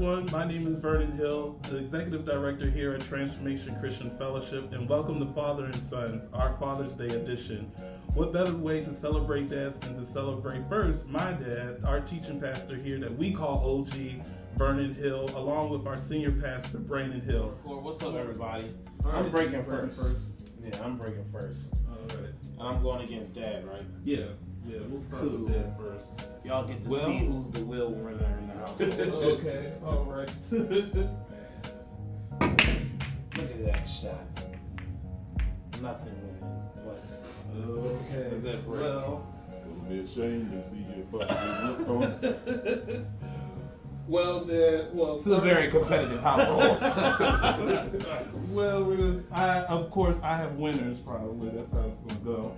everyone. My name is Vernon Hill, the Executive Director here at Transformation Christian Fellowship, and welcome to Father and Sons, our Father's Day edition. What better way to celebrate dads than to celebrate first my dad, our teaching pastor here that we call OG, Vernon Hill, along with our senior pastor, Brandon Hill. What's up, everybody? Right, I'm breaking first. Yeah, I'm breaking first. All right. And I'm going against Dad, right? Yeah, we'll start with dad first. Y'all get to see who's the will winner in the household. Okay, all right. Look at that shot. Nothing winning, but Okay. it's a good break. Well, It's gonna be a shame to see your butt. well, Dad. Well, It's a very competitive household. well, of course, I have winners. Probably that's how it's gonna go.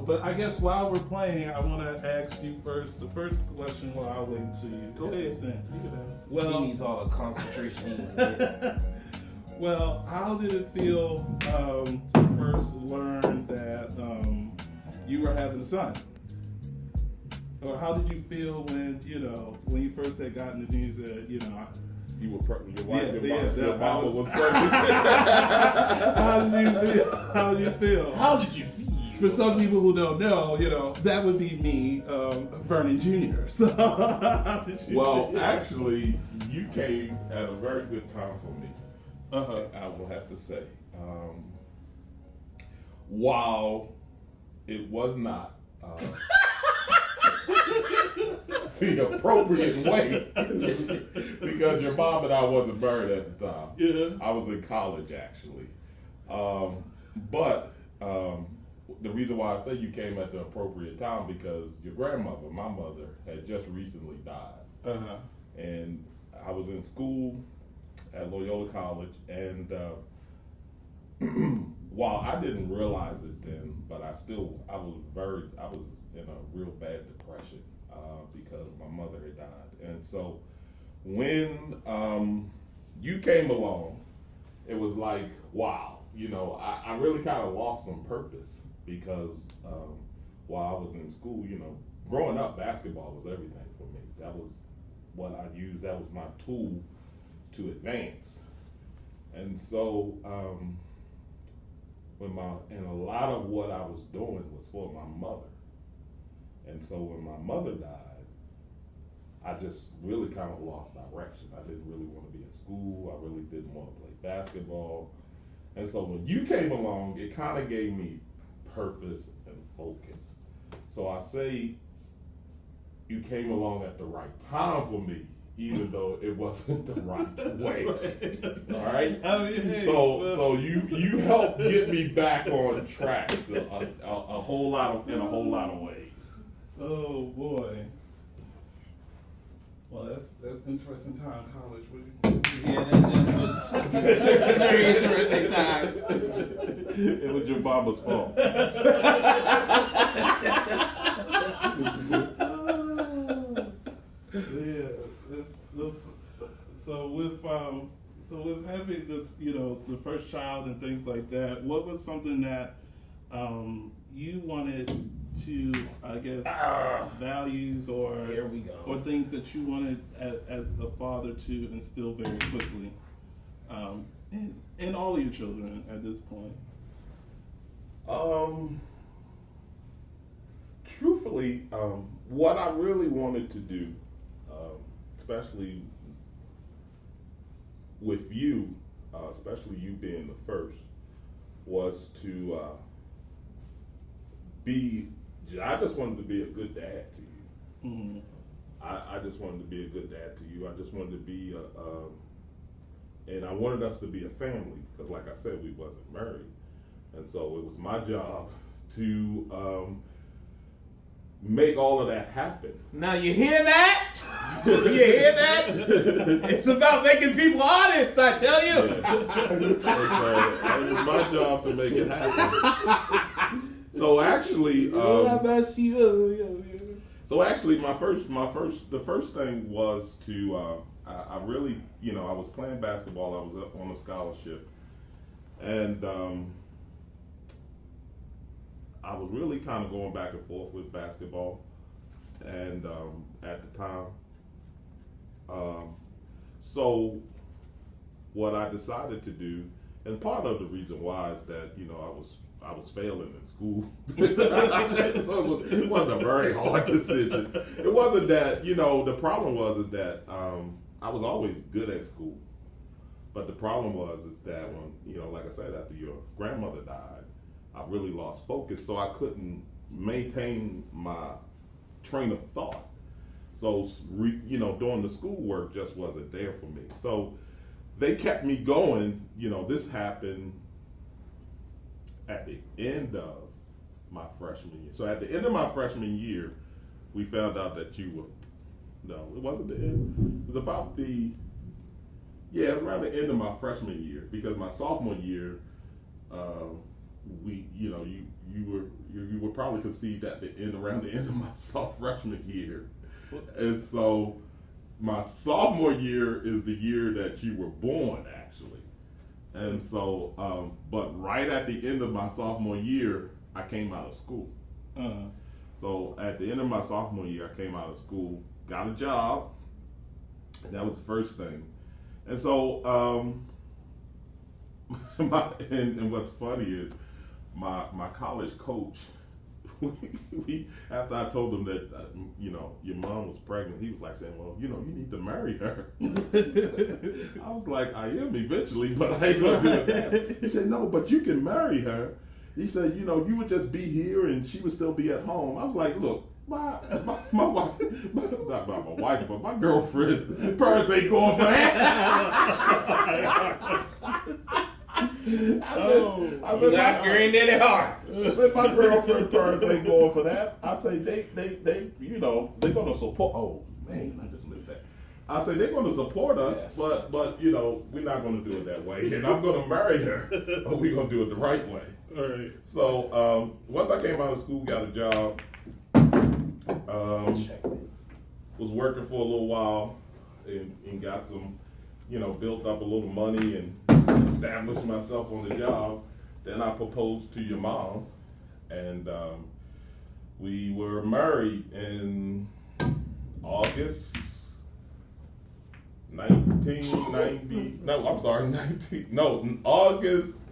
But I guess while we're playing, I want to ask you first. The first question, well, I'll wait to you. Go ahead. Sin. He Well, needs all the concentration he can get. well, how did it feel to first learn that you were having a son? Or how did you feel when you first had gotten the news that You were pregnant. Your wife, Yeah, your mama was pregnant. How did you feel? How did you feel? For some people who don't know, that would be me, Vernon Jr. So, how did you Well, feel? actually, you came at a very good time for me. Uh-huh. I will have to say. While it was not the appropriate way, because your mom and I wasn't married at the time. Yeah. I was in college, actually. But the reason why I say you came at the appropriate time because your grandmother, my mother, had just recently died. Uh-huh. And I was in school at Loyola College, and while I didn't realize it then, but I was in a real bad depression because my mother had died. And so when you came along, it was like, wow, I really kind of lost some purpose because while I was in school, growing up, basketball was everything for me. That was what I used. That was my tool to advance. And so, and a lot of what I was doing was for my mother. And so when my mother died, I just really kind of lost direction. I didn't really want to be in school. I really didn't want to play basketball. And so when you came along, it kind of gave me purpose and focus. So I say you came along at the right time for me, even though it wasn't the right way. All right. I mean, hey, So you helped get me back on track to a whole lot of ways. Oh boy. Well, that's interesting time in college. Yeah, that's a very interesting time. It was your mama's fault. So with having this, the first child and things like that, what was something that you wanted to, I guess, values or Here we go. or things that you wanted as a father to instill very quickly in all of your children at this point? Truthfully, what I really wanted to do, especially with you, especially you being the first, was to I just wanted to be a good dad to you. Mm-hmm. I just wanted to be a good dad to you. I just wanted to be and I wanted us to be a family because, like I said, we wasn't married, and so it was my job to make all of that happen. Now you hear that? You hear that? It's about making people honest, I tell you. Yeah. And so it was my job to make it happen. So actually, the first thing was to I really, I was playing basketball. I was up on a scholarship, and I was really kind of going back and forth with basketball. And at the time, So what I decided to do, and part of the reason why is that, I was failing in school. So it wasn't a very hard decision. It wasn't that, the problem is that I was always good at school. But the problem is that when, like I said, after your grandmother died, I really lost focus, so I couldn't maintain my train of thought. So, doing the schoolwork just wasn't there for me. So they kept me going. This happened at the end of my freshman year. So at the end of my freshman year, we found out that it wasn't the end. It was about it was around the end of my freshman year, because my sophomore year, you were probably conceived around the end of my freshman year. And so my sophomore year is the year that you were born, actually. And so, but right at the end of my sophomore year, I came out of school. Uh-huh. So at the end of my sophomore year, I came out of school, got a job, and that was the first thing. And so, and what's funny is my college coach, after I told him that, your mom was pregnant, he was like saying, well, you need to marry her. I was like, I am eventually, but I ain't going to do that. He said, no, but you can marry her. He said, you would just be here and she would still be at home. I was like, look, my wife, not my wife, but my girlfriend, parents ain't going for that. I said, not granddaddy hard. I said, my girlfriend parents ain't going for that. I say they they're gonna support. Oh man, I just missed that. I say they're gonna support us, yes. but we're not gonna do it that way. And I'm gonna marry her, but we're gonna do it the right way. All right. So once I came out of school, got a job. Was working for a little while and got some, built up a little money and established myself on the job. Then I proposed to your mom, and we were married in August 1990. No, I'm sorry, August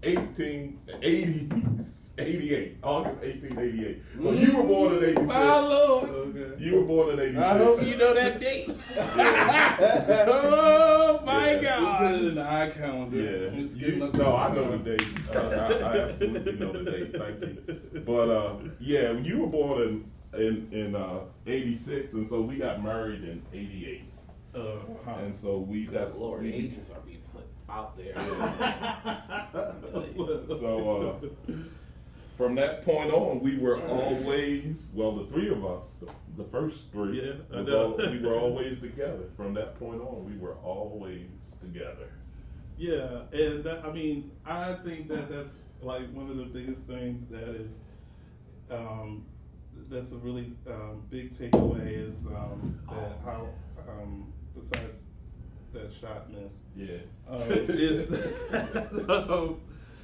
88. August 1888. So you were born in 86. My Lord. Okay. You were born in 86. I hope you know that date. Yeah. Oh my God. We'll put it in the iCalendar. Yeah. No, I know the date. I absolutely know the date. Thank you. But you were born in 86, and so we got married in 88. And so that's Lord, ages are being put out there. So from that point on, we were always, the three of us, the first three, we were always together. From that point on, we were always together. Yeah, and I think that's like one of the biggest things that is, that's a really big takeaway is that how, besides that shot miss, is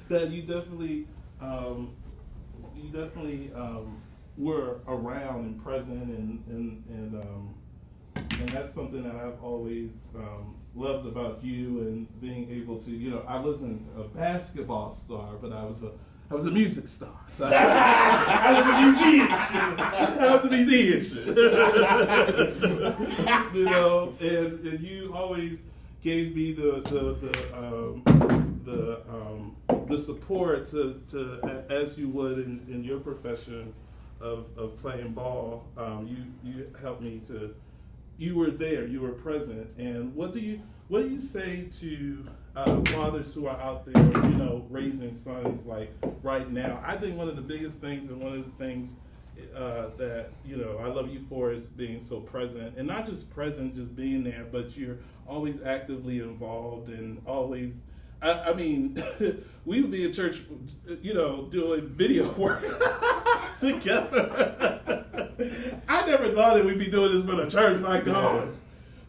that you definitely were around and present, and that's something that I've always loved about you, and being able to, I wasn't a basketball star, but I was a music star. So I was a musician. And you always gave me the support to as you would in your profession of playing ball. You helped me to. You were there. You were present. And what do you say to fathers who are out there, raising sons like right now? I think one of the biggest things, and one of the things that I love you for, is being so present, and not just present, just being there, but you're always actively involved and always. I mean, we would be in church, doing video work together. I never thought that we'd be doing this for the church, my gosh.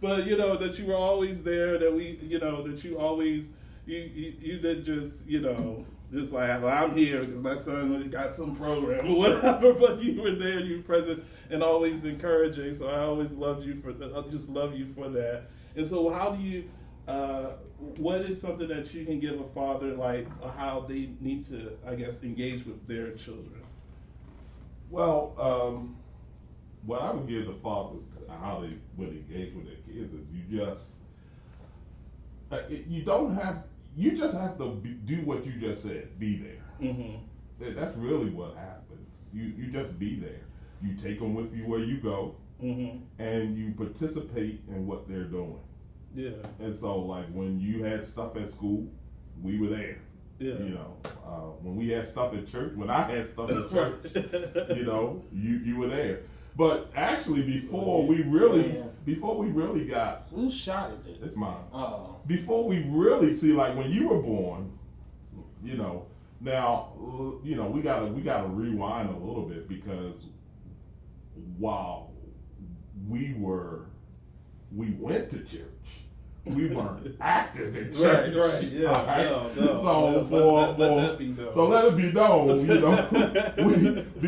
But that you were always there, that we, that you always, you did just, just like, well, I'm here because my son got some program or whatever. But you were there, you were present, and always encouraging. So I always loved you I just love you for that. And so, how do you? What is something that you can give a father, like how they need to, I guess, engage with their children? Well, what I would give the fathers how they would engage with their kids is you just have to do what you just said. Be there. Mm-hmm. That's really what happens. You just be there. You take them with you where you go, and you participate in what they're doing. Yeah. And so, like when you had stuff at school, we were there. Yeah. You know, when we had stuff at church, when I had stuff at church, you know, you were there. But actually, before we really got, whose shot is it? it's mine. Oh. Before we really see, like when you were born, you know, now, you know, we gotta rewind a little bit, because while we went to church, we weren't active in church. Right, yeah. Right? No. So let it be known, you know,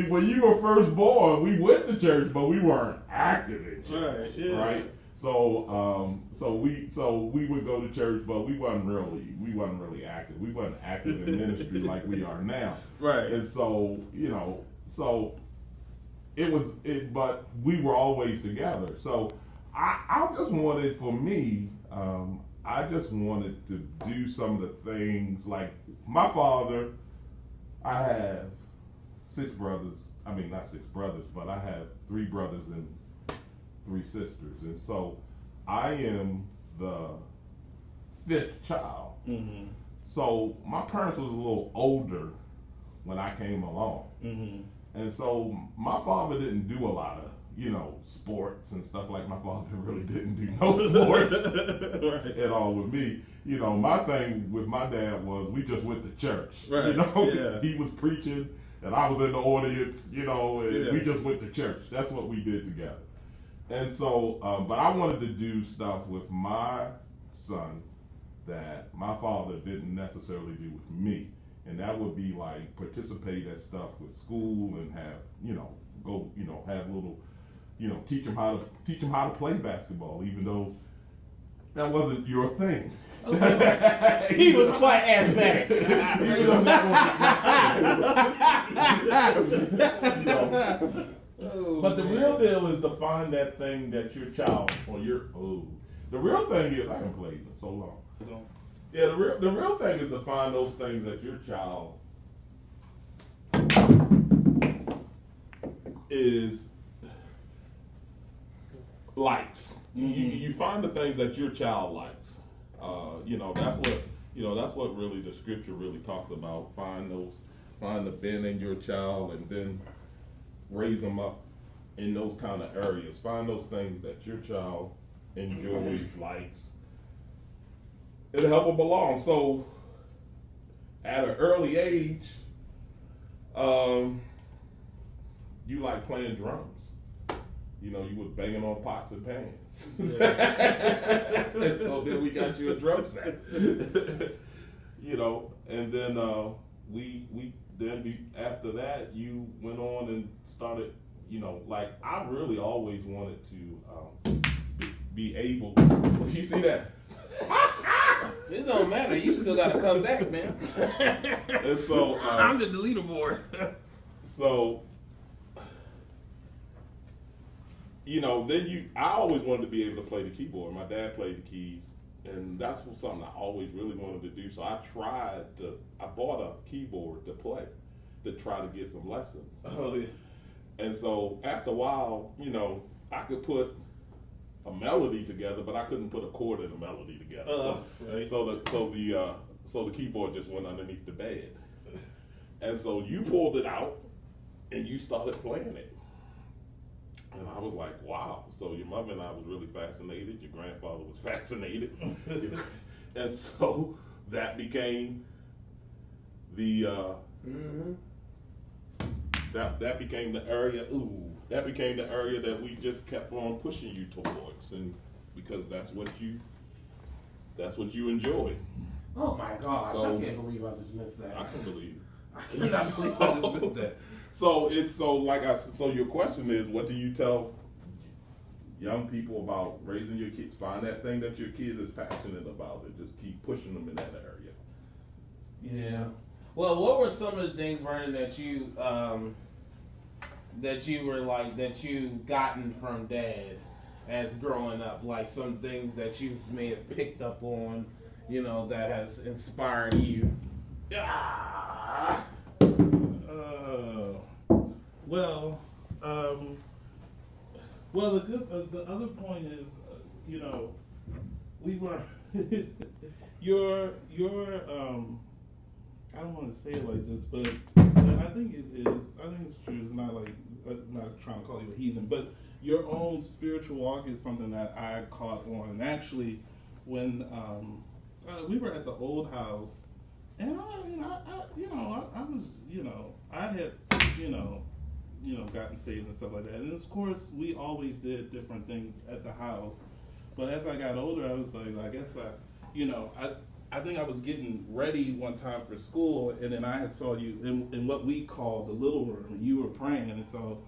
when you were first born, we went to church, but we weren't active in church. Right, yeah. Right? So we would go to church, but we wasn't really active. We wasn't active in ministry like we are now. Right. And so, you know, but we were always together. So I just wanted, for me, I just wanted to do some of the things, like my father. I have 6 brothers. I mean, not 6 brothers, but I have 3 brothers and 3 sisters. And so I am the 5th child. Mm-hmm. So my parents was a little older when I came along. Mm-hmm. And so my father didn't do a lot of, you know, sports and stuff. Like my father really didn't do no sports Right. at all with me. You know, my thing with my dad was we just went to church. Right. You know, Yeah. He was preaching and I was in the audience, you know, and Yeah. we just went to church. That's what we did together. And so, but I wanted to do stuff with my son that my father didn't necessarily do with me. And that would be like participate at stuff with school and have, you know, go, you know, have little, you know, teach them how to play basketball, even though that wasn't your thing. He was quite athletic. Even though that wasn't but the real deal is to find that thing that your child or the real thing is, I haven't played in so long. Yeah, the real thing is to find those things that your child likes. You find the things that your child likes. You know, that's what really the scripture really talks about. Find the bent in your child, and then raise them up in those kind of areas. Find those things that your child enjoys, likes. It'll help them along. So, at an early age, you like playing drums. You know, you were banging on pots and pans. Yeah. And so then we got you a drum set. You know, and then after that, you went on and started, you know, like I really always wanted to be able. You see that? It don't matter. You still gotta come back, man. And so I'm the leaderboard. So, you know, I always wanted to be able to play the keyboard. My dad played the keys, and that's something I always really wanted to do. So I bought a keyboard to play, to try to get some lessons. Oh yeah. And so after a while, you know, I could put a melody together, but I couldn't put a chord in a melody together. Right. So the keyboard just went underneath the bed. And so you pulled it out and you started playing it. And I was like, wow. So your mother and I was really fascinated. Your grandfather was fascinated. And so that became the that became the area. That became the area that we just kept on pushing you towards, and because that's what you enjoy. Oh my gosh! So, I can't believe I just missed that. I can believe it. I cannot believe I just missed that. So your question is, what do you tell young people about raising your kids. Find that thing that your kid is passionate about and just keep pushing them in that area. Yeah. Well, what were some of the things, Vernon, that you gotten from Dad as growing up? Like some things that you may have picked up on, that has inspired you. The other point is, we were your I don't want to say it like this, but I think it is. I think it's true. It's not like not trying to call you a heathen, but your own spiritual walk is something that I caught on. And actually, when we were at the old house, and I had gotten saved and stuff like that. And of course, we always did different things at the house. But as I got older, I was like, I guess I think I was getting ready one time for school, and then I had saw you in what we call the little room, and you were praying, and so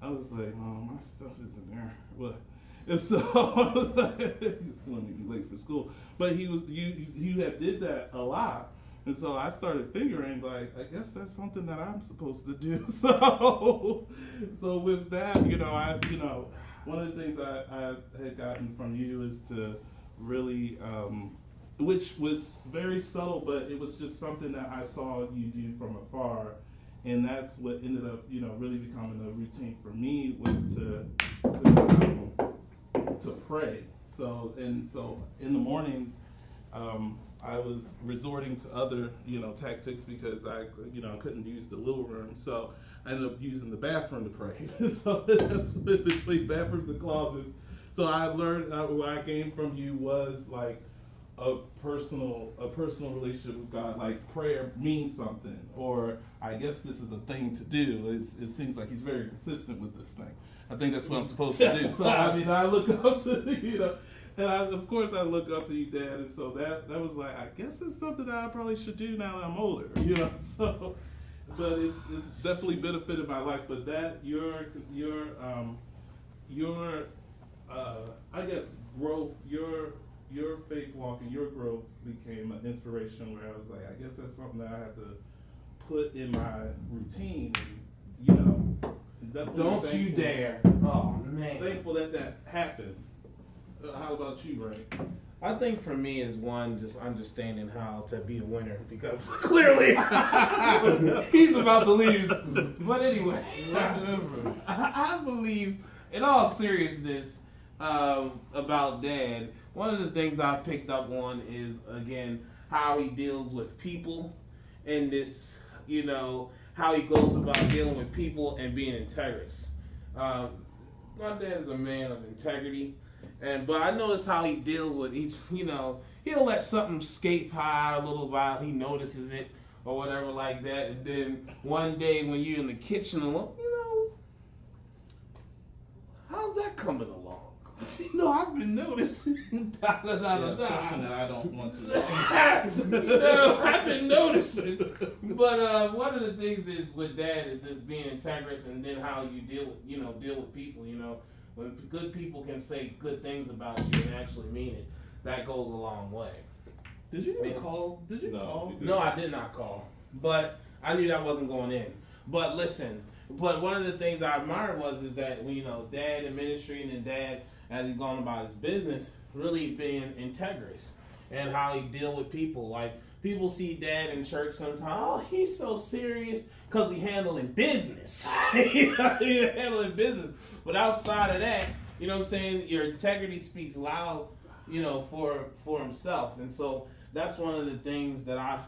I was like, oh, my stuff isn't there. But and so I was like, it's going to be late for school. But you had did that a lot. And so I started figuring, like, I guess that's something that I'm supposed to do. So with that, one of the things I had gotten from you is to really, which was very subtle, but it was just something that I saw you do from afar. And that's what ended up, really becoming a routine for me, was to pray. So in the mornings, I was resorting to other, tactics because I couldn't use the little room. So I ended up using the bathroom to pray. So that's between bathrooms and closets. So I learned, what I gained from you was like a personal relationship with God. Like prayer means something, or I guess this is a thing to do. It seems like he's very consistent with this thing. I think that's what I'm supposed to do. So I look up to and of course I look up to you, Dad, and so that was like, I guess it's something that I probably should do now that I'm older, So, but it's definitely benefited my life. But that your I guess growth, your faith walk and your growth became an inspiration where I was like, I guess that's something that I have to put in my routine. Don't you dare! Oh man, thankful that happened. How about you, Ray? I think for me is one, just understanding how to be a winner, because clearly he's about to lose. But anyway, I believe, in all seriousness, about Dad, one of the things I've picked up on is, again, how he deals with people, and this, how he goes about dealing with people and being integrous. My dad is a man of integrity. But I notice how he deals with each, he'll let something escape high a little while, he notices it or whatever like that, and then one day when you're in the kitchen alone, how's that coming along? I've been noticing. Question that I don't want to. I've been noticing. But one of the things is with Dad is just being integrous, and then how you deal with people. When good people can say good things about you and actually mean it, that goes a long way. Did you even call? Did you call? No, I did not call. But I knew that wasn't going in. But listen, one of the things I admired is that Dad in ministry, and then Dad as he's gone about his business, really being integrous and how he deal with people. Like people see Dad in church sometimes, oh, he's so serious because we handling business. Handling business. But outside of that, what I'm saying, your integrity speaks loud, for himself. And so that's one of the things that I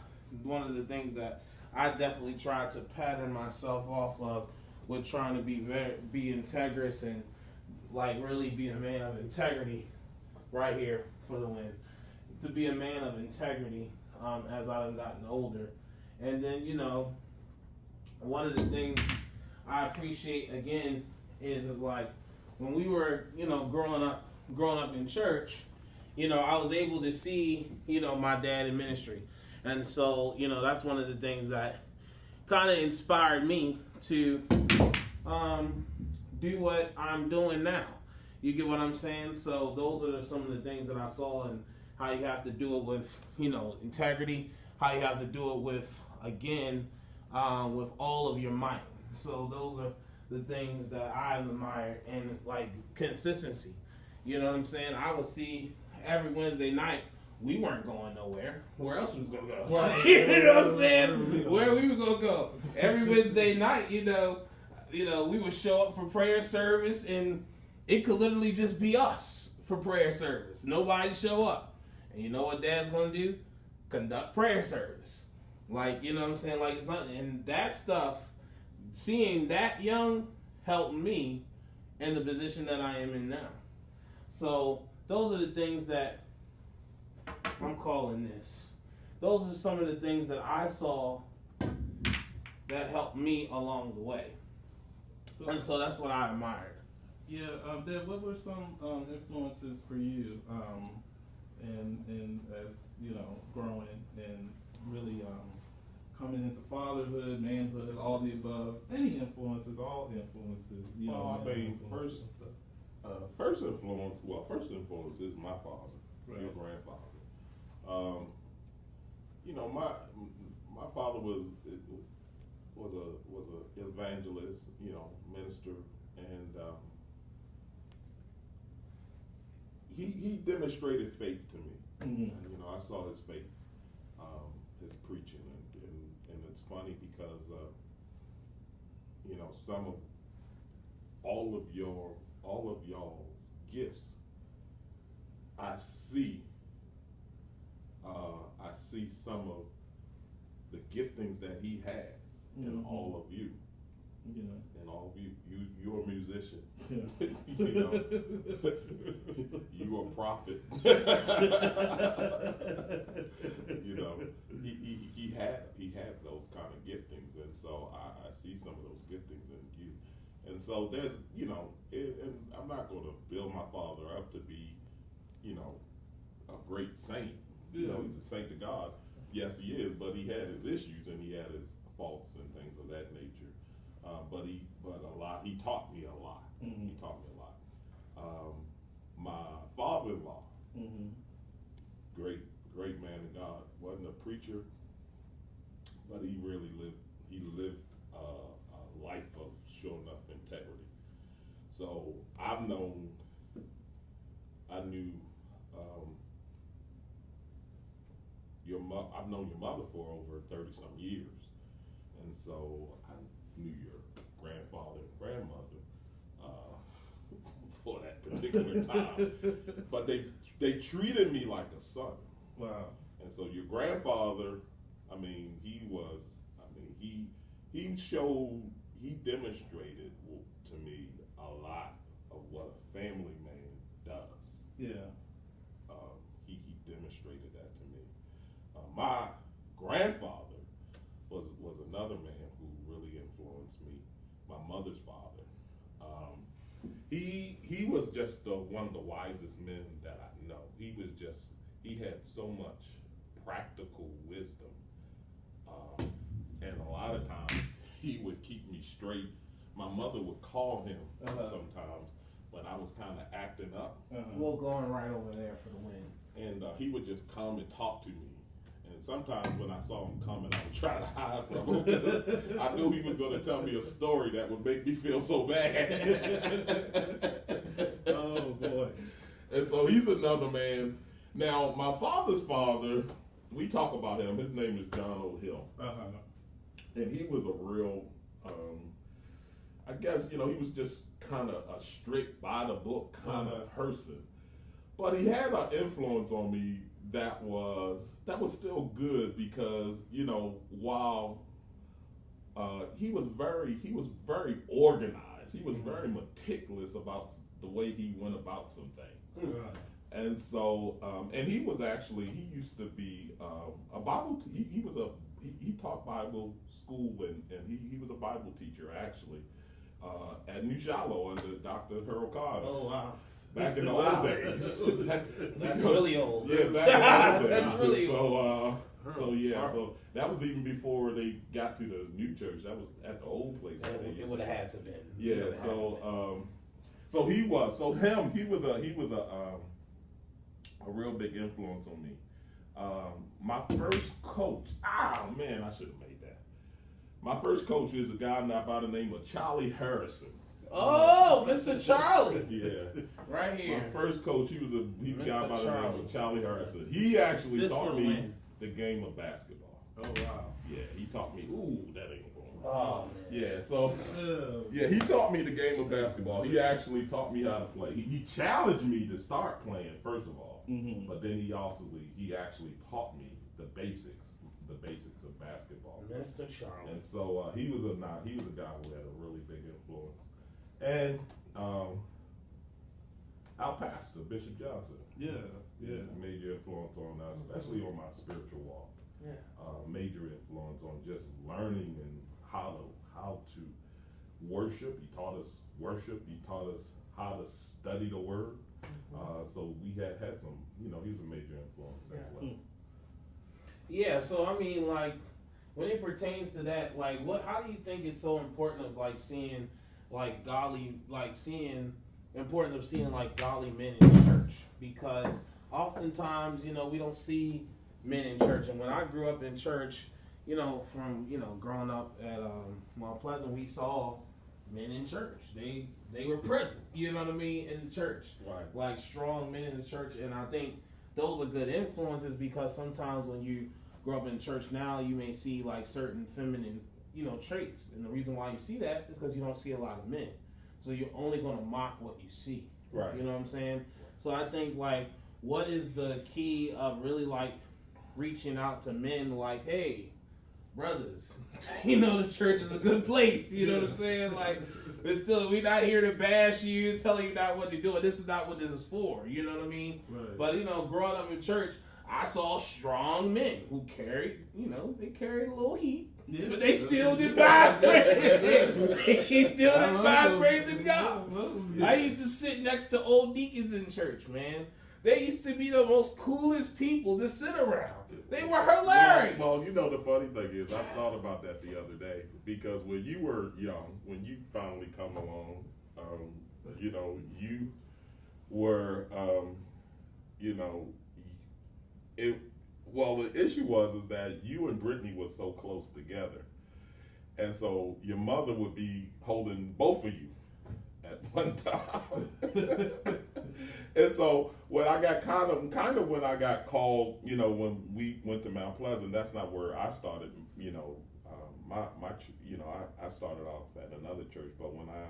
definitely tried to pattern myself off of, with trying to be integrous and like really be a man of integrity right here for the win. To be a man of integrity as I've gotten older. And then, one of the things I appreciate again is like when we were, growing up in church, I was able to see, my dad in ministry. And so, that's one of the things that kind of inspired me to do what I'm doing now. You get what I'm saying? So those are some of the things that I saw, and how you have to do it with, integrity, how you have to do it with, again, with all of your might. So those are the things that I admire, and like consistency. You know what I'm saying? I would see every Wednesday night, we weren't going nowhere. Where else we was gonna go? Right. You know what I'm saying? Where we were gonna go? Every Wednesday night, we would show up for prayer service, and it could literally just be us for prayer service. Nobody show up, and you know what Dad's gonna do? Conduct prayer service. Like, you know what I'm saying? Like, it's not, and that stuff. Seeing that young helped me in the position that I am in now. So those are the things that I'm calling this. Those are some of the things that I saw that helped me along the way. And so that's what I admired. Yeah, Dad, what were some influences for you and as, growing and really coming into fatherhood, manhood, all the above, any influences, all influences, first influence is my father, right. Your grandfather. My father was a evangelist, minister, and he demonstrated faith to me. Mm-hmm. And, I saw his faith, his preaching, and it's funny because some of all of y'all's gifts, I see some of the giftings that he had in all of you. Yeah. And all of you're a musician. Yeah. You're a prophet. He had those kind of giftings, and so I see some of those giftings in you. And so there's, and I'm not going to build my father up to be, a great saint. He's a saint to God. Yes, he is, but he had his issues and he had his faults and things of that nature. He taught me a lot. Mm-hmm. He taught me a lot. My father-in-law, great man of God, wasn't a preacher, but he really lived a life of sure enough integrity. So I knew I've known your mother for over 30-some years, and so I knew your grandfather and grandmother for that particular time. But they treated me like a son. Wow. And so your grandfather, he demonstrated to me a lot of what a family man does. Yeah. He demonstrated that to me. My grandfather was another man who really influenced me. My mother's father. He was just one of the wisest men that I know. He had so much practical wisdom, and a lot of times he would keep me straight. My mother would call him sometimes when I was kind of acting up. We're going right over there for the win. And he would just come and talk to me. And sometimes when I saw him coming, I would try to hide from him because I knew he was going to tell me a story that would make me feel so bad. Oh, boy. And so he's another man. Now, my father's father, we talk about him. His name is John O'Hill. And he was a real, I guess, he was just kind of a strict, by the book kind of person. But he had an influence on me that was still good because, while he was very organized, he was very meticulous about the way he went about some things. And so, and he used to be a Bible. He taught Bible school, and he was a Bible teacher actually at New Shiloh under Dr. Harold Carter. Oh wow! Back in the old days. That's really old. Yeah, back in the old days. That's really old. So that was even before they got to the new church. That was at the old place. It would have had to been. Yeah. So he was a real big influence on me. My first coach, man, I should have made that. My first coach is a guy by the name of Charlie Harrison. Oh, Mr. Charlie. Yeah. Right here. My first coach, he was a guy by the name of Charlie Harrison. He actually Just taught for the me win. the game of basketball. Oh, wow. Yeah, he taught me, that ain't going. Oh, Yeah, so, he taught me the game of basketball. He actually taught me how to play. He challenged me to start playing, first of all. Mm-hmm. But then he actually taught me the basics of basketball. Mr. Charlie. And so he was a guy who had a really big influence. And our pastor, Bishop Johnson, Yeah. is a major influence on us, especially on my spiritual walk. Yeah. Major influence on just learning and how to worship. He taught us worship. He taught us how to study the word. So we had some, he was a major influence as well. Yeah, so I mean, like, when it pertains to that, like, how do you think it's so important of, like, seeing, like, importance of seeing, like, godly men in church? Because oftentimes, we don't see men in church. And when I grew up in church, from, growing up at Mount Pleasant, we saw men in church. They were present, you know what I mean, in the church. Right. Like, strong men in the church. And I think those are good influences, because sometimes when you grow up in church now, you may see, like, certain feminine, traits. And the reason why you see that is because you don't see a lot of men. So you're only going to mock what you see. Right. You know what I'm saying? So I think, like, what is the key of really, like, reaching out to men, like, hey, brothers, the church is a good place. You know what I'm saying? Like, it's still, we're not here to bash you, telling you not what you're doing. This is not what this is for. You know what I mean? Right. But, growing up in church, I saw strong men who carried, they carried a little heat. Yeah. But they still did not praise. He still did not praising God. I used to sit next to old deacons in church, man. They used to be the most coolest people to sit around. They were hilarious. Well, the funny thing is, I thought about that the other day, because when you were young, when you finally come along, you were, the issue is that you and Brittany were so close together, and so your mother would be holding both of you at one time. And so when I got kind of when I got called, when we went to Mount Pleasant, that's not where I started. I started off at another church, but when I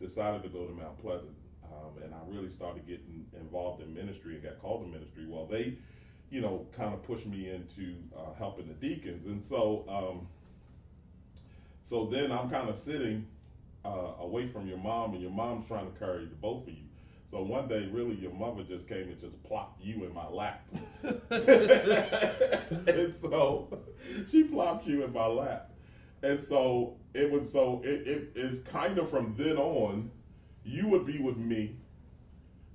decided to go to Mount Pleasant, and I really started getting involved in ministry and got called to ministry, well, they, kind of pushed me into helping the deacons, and so then I'm kind of sitting away from your mom, and your mom's trying to carry the both of you. So one day, really, your mother just came and just plopped you in my lap. And so she plopped you in my lap. And so it's kind of from then on, you would be with me.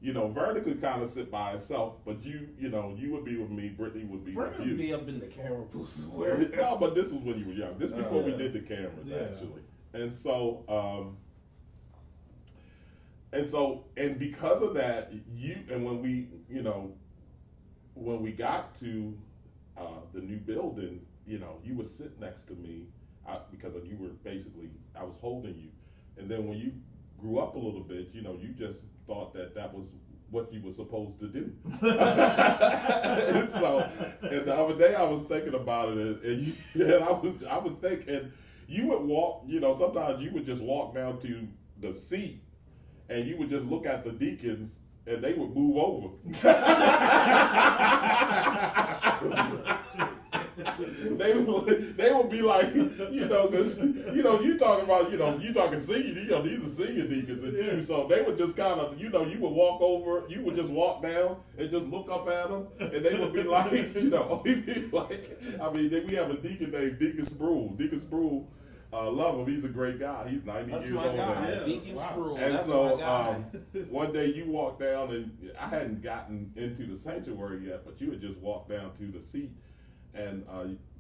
Vernon could kind of sit by himself, but you would be with me. Brittany would be with you. Vernon would be up in the camera booth somewhere. No, but this was when you were young. This before we did the cameras, actually. And so, and because of that, when we got to the new building, you would sit next to me because you were I was holding you. And then when you grew up a little bit, you just thought that was what you were supposed to do. And the other day I was thinking about it, and I would think, and you would walk, sometimes you would just walk down to the seat, and you would just look at the deacons, and they would move over. They would be like, because you talking about, you talking senior, these are senior deacons and too, so they would just kind of, you would walk over, you would just walk down and just look up at them, and they would be like, we have a deacon named Deacon Sproul. Deacon Sproul, love him, he's a great guy. He's 90 years old now. Yeah. Deacon Sproul. And that's so my guy. one day you walked down, and I hadn't gotten into the sanctuary yet, but you had just walked down to the seat, and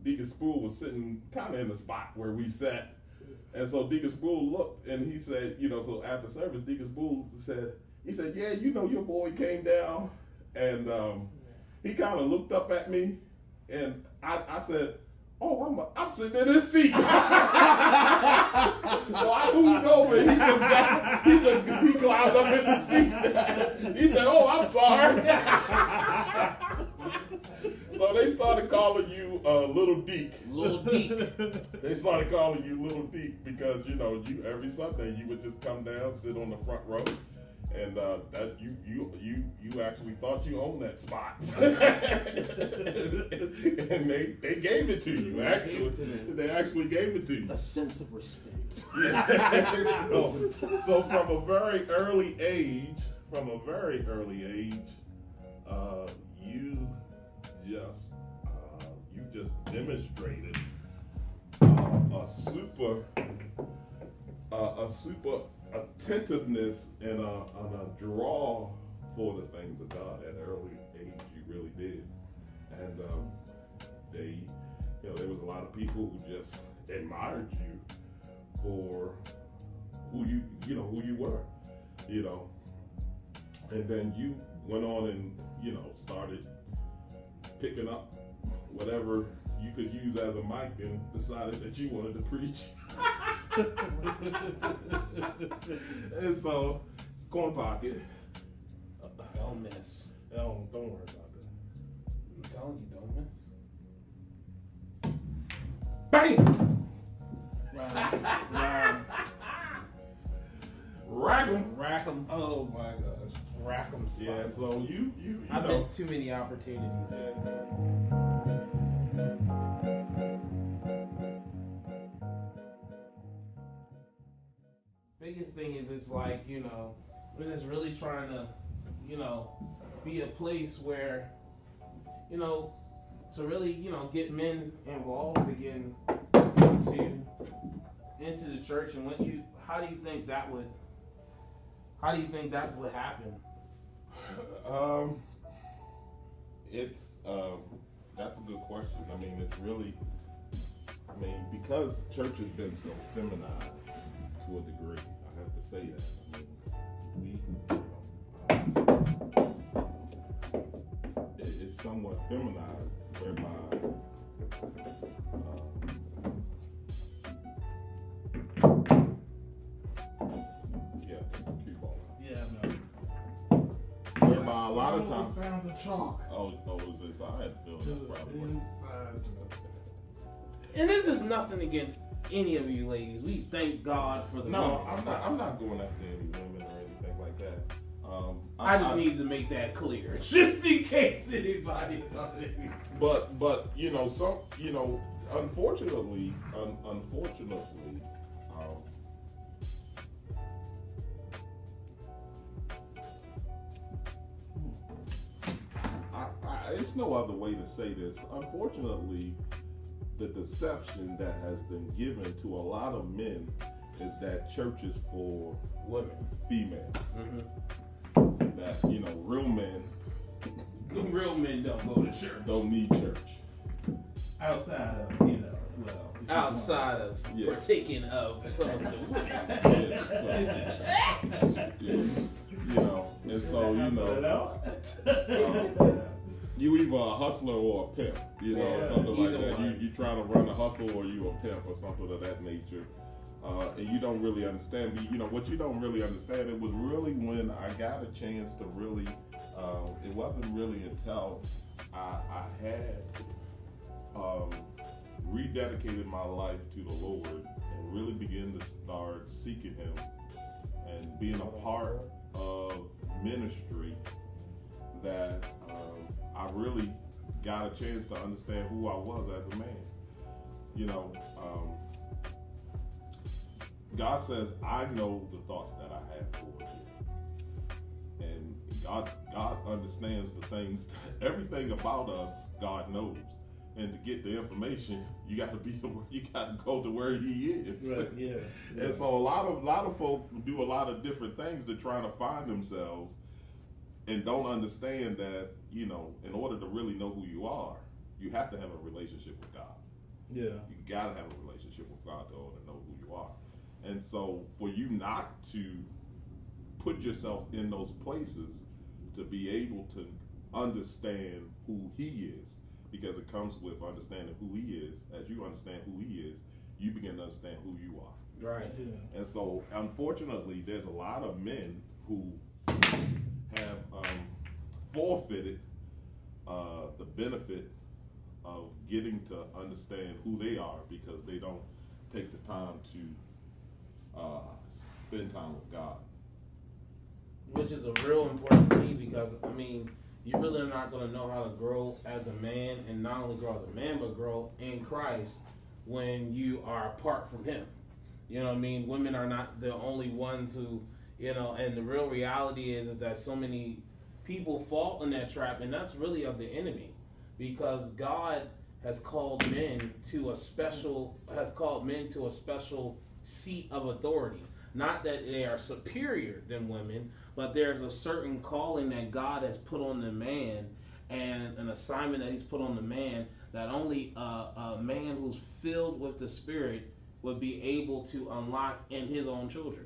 Deacon Sproul was sitting kind of in the spot where we sat, And so Deacon Spool looked, and he said, so after service, Deacon Spool said, yeah, your boy came down, and he kind of looked up at me, and I said, oh, I'm sitting in this seat. So I moved over, and he climbed up in the seat. He said, oh, I'm sorry. So they started calling you Little Deke. Little Deke. They started calling you Little Deke because you every Sunday you would just come down, sit on the front row, and that you actually thought you owned that spot. And they gave it to you. Actually, they actually gave it to you. A sense of respect. So from a very early age, you just demonstrated a super attentiveness and a draw for the things of God at an early age. You really did, and there was a lot of people who just admired you for who you were, and then you went on and started picking up whatever you could use as a mic and decided that you wanted to preach. And so, corn pocket. Don't miss. Don't worry about that. I'm telling you, don't miss. Bam! Rack 'em. Oh my gosh. Rack 'em. Yeah, so you I missed too many opportunities. Biggest thing is it's like, we're just really trying to, be a place where, to really, get men involved again into the church. And how do you think that's what happened? That's a good question. I mean, because church has been so feminized to a degree, I have to say that. It's somewhat feminized, whereby a lot of times. Found the chalk. Oh, is this? I had a feeling that probably was. And this is nothing against any of you ladies. We thank God for the No, women. I'm not going after any women or anything like that. I just need to make that clear, just in case anybody. But unfortunately, it's no other way to say this. Unfortunately, the deception that has been given to a lot of men is that church is for Women, females. mm-hmm. That real men. Real men don't go to church. Don't need church. Outside of, Outside of partaking of some of the women. And so you either a hustler or a pimp, something like that. You trying to run a hustle or you a pimp or something of that nature. And you don't really understand. What you don't really understand, it was really when I got a chance to really, it wasn't really until I had rededicated my life to the Lord and really began to start seeking Him and being a part of ministry that I really got a chance to understand who I was as a man. God says, I know the thoughts that I have towards you. And God understands the things, everything about us, God knows. And to get the information, you got to go to where He is. Right, yeah. And so a lot of folk do a lot of different things to try to find themselves and don't understand that, in order to really know who you are, you have to have a relationship with God. Yeah. You got to have a relationship with God in order to know who you you are. And so for you not to put yourself in those places to be able to understand who he is, because it comes with understanding who he is. As you understand who he is, you begin to understand who you are. Right. And so, unfortunately, there's a lot of men who have forfeited the benefit of getting to understand who they are because they don't take the time to spend time with God. Which is a real important key because, I mean, you really are not going to know how to grow as a man, and not only grow as a man, but grow in Christ when you are apart from him. You know what I mean? Women are not the only ones who, you know, and the real reality is that so many people fall in that trap, and that's really of the enemy, because God has called men to a special seat of authority. Not that they are superior than women, but there's a certain calling that God has put on the man, and an assignment that he's put on the man that only a man who's filled with the Spirit would be able to unlock in his own children.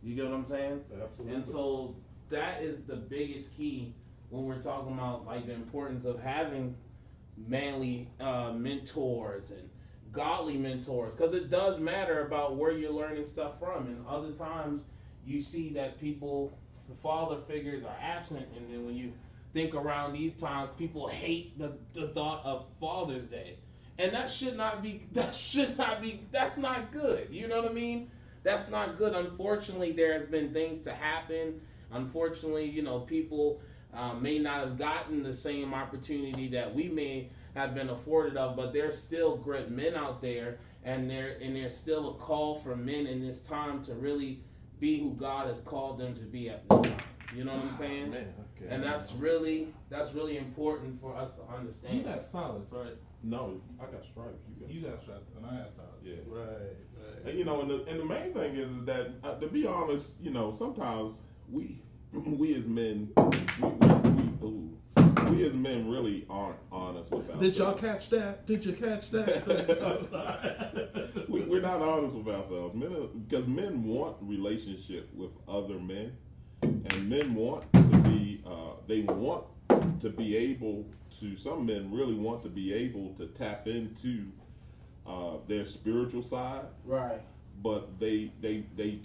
You get what I'm saying? Absolutely. And so that is the biggest key when we're talking about like the importance of having manly mentors and godly mentors, because it does matter about where you're learning stuff from. And other times you see that people, the father figures are absent, and then when you think around these times, people hate the thought of Father's Day, and that's not good. You know what I mean? That's not good. Unfortunately, there has been things to happen. Unfortunately, you know, people may not have gotten the same opportunity that we may have been afforded of, but there's still great men out there, and there's still a call for men in this time to really be who God has called them to be at this time. You know what I'm saying? Man, okay. And that's really important for us to understand. You got solids, right? No, I got stripes. You got stripes, and I had solids. Yeah. Right. And you know, and the main thing is that to be honest, you know, sometimes we as men, we as men really aren't honest with ourselves. Did y'all catch that? Did you catch that? I'm sorry. We're not honest with ourselves, because men want relationship with other men, and men want to be. They want to be able to. Some men really want to be able to tap into their spiritual side, Right. but they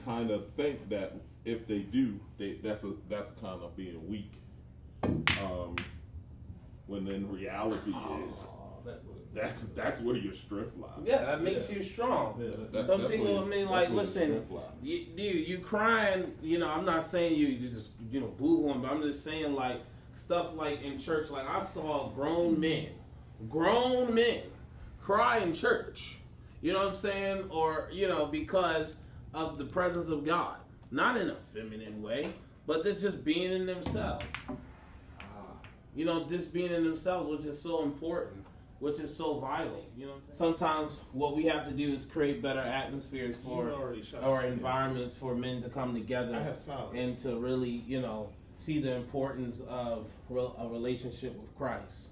kind of think that if they do, that's kind of being weak. When in reality that's where your strength lies. Yeah, that makes you strong. Yeah, Some people, I mean, like, listen, you crying, you know, I'm not saying you just, you know, boo-hooing, but I'm just saying, like, stuff like in church, like, I saw grown men cry in church. You know what I'm saying? Or, you know, because of the presence of God. Not in a feminine way, but they're just being in themselves. You know, just being in themselves, which is so important, which is so vital. You know what I'm saying? Sometimes what we have to do is create better atmospheres for our environments for men to come together and to really, you know, see the importance of a relationship with Christ.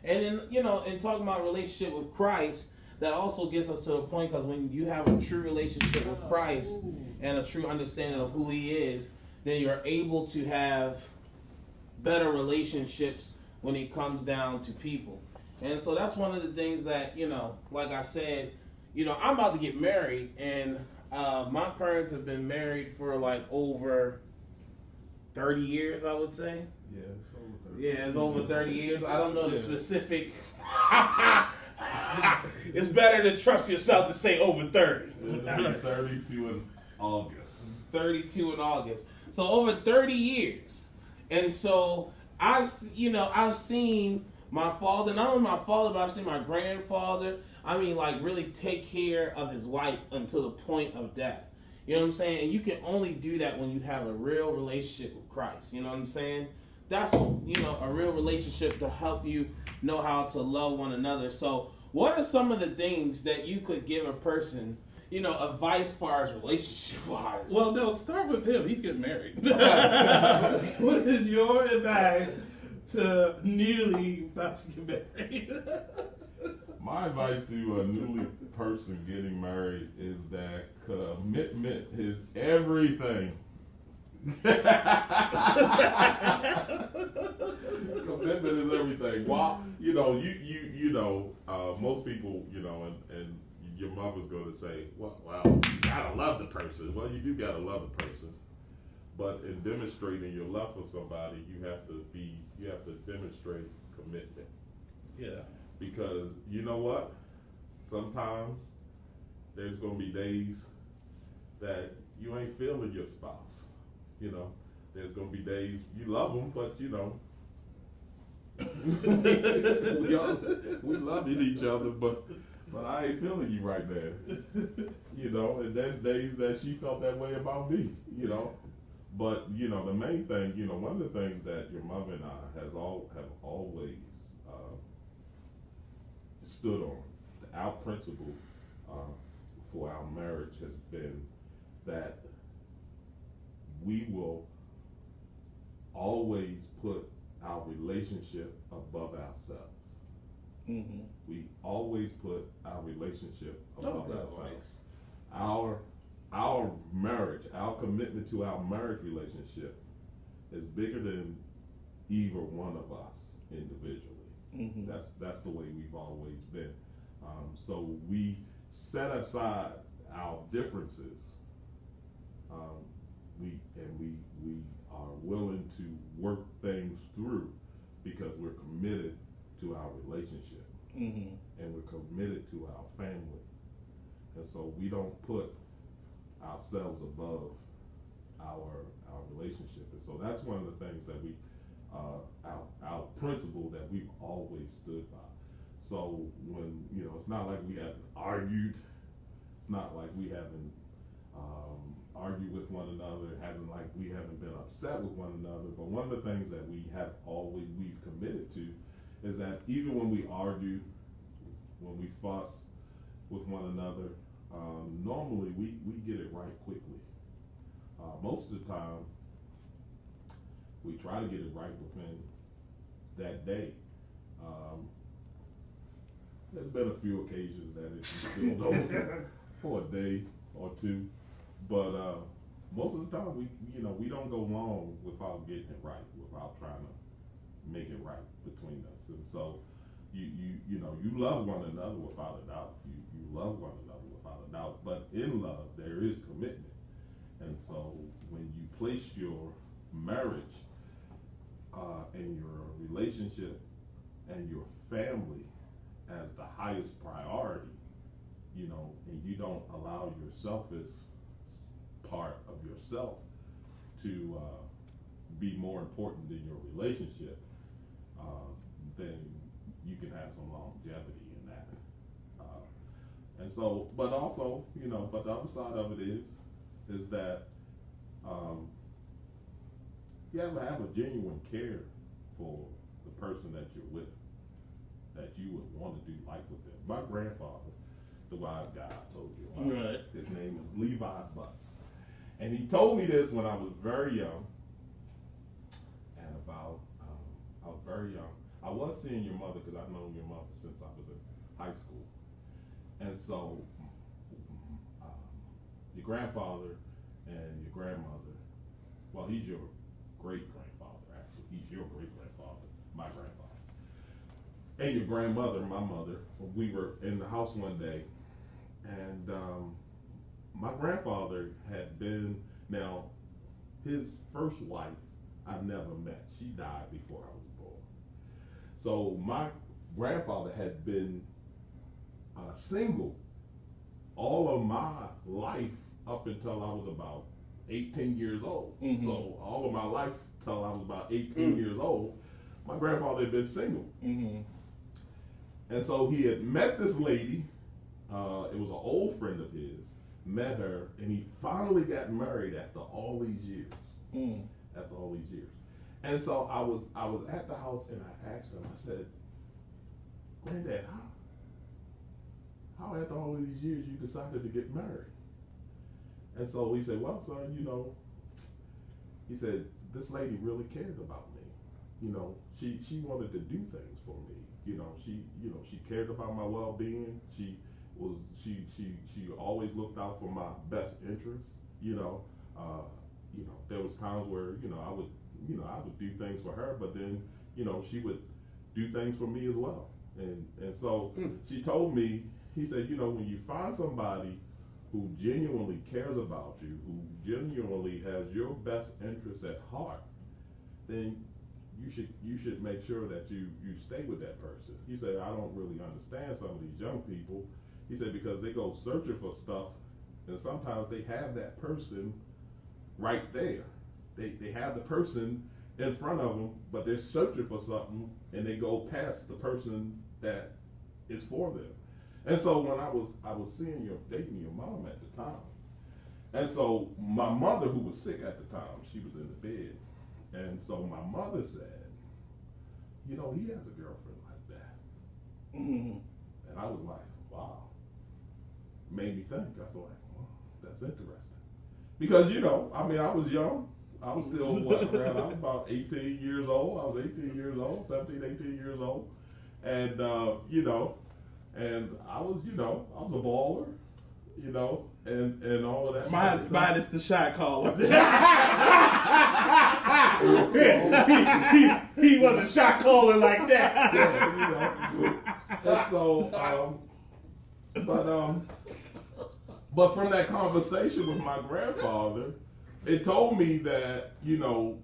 And then, you know, in talking about relationship with Christ, that also gets us to the point, because when you have a true relationship with Christ and a true understanding of who he is, then you're able to have better relationships when it comes down to people. And so that's one of the things that, you know, like I said, you know, I'm about to get married, and my parents have been married for like over 30 years, I would say. Yeah, it's over 30. Yeah, it's over 30 years. I don't know the specific. It's better to trust yourself to say over 30. It'll be 32 in August. 32 in August. So over 30 years. And so I've seen my father, not only my father, but I've seen my grandfather, I mean, like, really take care of his wife until the point of death. You know what I'm saying? And you can only do that when you have a real relationship with Christ. You know what I'm saying? That's, you know, a real relationship to help you know how to love one another. So what are some of the things that you could give a person, you know, advice as far as relationship-wise? Well, no, start with him. He's getting married. What is your advice to newly about to get married? My advice to a newly person getting married is that commitment is everything. Commitment is everything. Well, you know, most people, and your mother's going to say, well, you gotta love the person. Well, you do gotta love the person, but in demonstrating your love for somebody, you have to demonstrate commitment. Yeah. Because you know what? Sometimes there's going to be days that you ain't feeling your spouse. There's going to be days you love them, but we loving each other, but I ain't feeling you right there. And there's days that she felt that way about me. But the main thing, one of the things that your mother and I have always stood on, our principle for our marriage has been that we will always put our relationship above ourselves. Mm-hmm. We always put our relationship above ourselves. Our marriage, our commitment to our marriage relationship is bigger than either one of us individually. Mm-hmm. That's the way we've always been. So we set aside our differences. We are willing to work things through because we're committed to our relationship. Mm-hmm. And we're committed to our family. And so we don't put ourselves above our relationship. And so that's one of the things that we our principle that we've always stood by. So when it's not like we haven't argued, it's not like we haven't argued with one another, it hasn't like we haven't been upset with one another, but one of the things that we've committed to is that even when we argue, when we fuss with one another, normally we get it right quickly. Most of the time, we try to get it right within that day. There's been a few occasions that it's spilled over for a day or two, but most of the time we don't go long without getting it right, without trying to make it right between us. And so you love one another without a doubt. You love one another without a doubt. But in love there is commitment. And so when you place your marriage and your relationship and your family as the highest priority, and you don't allow your selfish part of yourself to be more important than your relationship, then you can have some longevity in that. And so, but also, but the other side of it is that you have to have a genuine care for the person that you're with, that you would want to do life with them. My grandfather, the wise guy I told you about, right. His name is Levi Butts. And he told me this when I was very young. And I was very young. I was seeing your mother because I've known your mother since I was in high school. And so your grandfather and your grandmother, well, he's your great-grandfather, actually. He's your great-grandfather, my grandfather. And your grandmother, my mother, we were in the house one day, and my grandfather had been, now, his first wife I never met. She died before I was born. So my grandfather had been single all of my life up until I was about 18 years old. Mm-hmm. So all of my life till I was about 18 years old, my grandfather had been single. Mm-hmm. And so he had met this lady, it was an old friend of his, met her, and he finally got married after all these years. Mm. After all these years. And so I was at the house and I asked him, I said, Granddad, how after all of these years you decided to get married? And so he said, well, son, he said, this lady really cared about me. She wanted to do things for me. she cared about my well-being. She always looked out for my best interest. There was times where I would do things for her, but then she would do things for me as well. And so she told me, he said, when you find somebody who genuinely cares about you, who genuinely has your best interests at heart, then you should make sure that you stay with that person. He said, I don't really understand some of these young people. He said, because they go searching for stuff, and sometimes they have that person right there. They have the person in front of them, but they're searching for something, and they go past the person that is for them. And so when I was dating your mom at the time, and so my mother, who was sick at the time, she was in the bed, and so my mother said, he has a girlfriend like that. And I was like, wow. Made me think. I was like, wow, that's interesting. Because, I was young. I was still, I was about 18 years old. I was 18 years old, 17, 18 years old. And, and I was a baller, and all of that. Minus the shot caller. he wasn't shot calling like that. And so, but from that conversation with my grandfather, it told me that, you don't,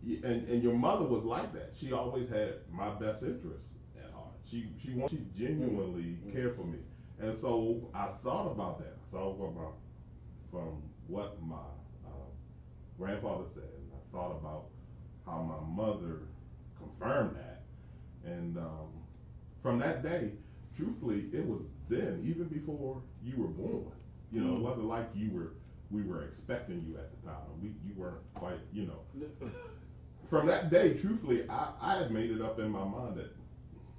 and your mother was like that. She always had my best interest at heart. She genuinely cared for me. And so I thought about that. I thought about from what my grandfather said, and I thought about how my mother confirmed that. And from that day, truthfully, it was then, even before you were born. It wasn't like we were expecting you at the time. You weren't quite, From that day, truthfully, I had made it up in my mind that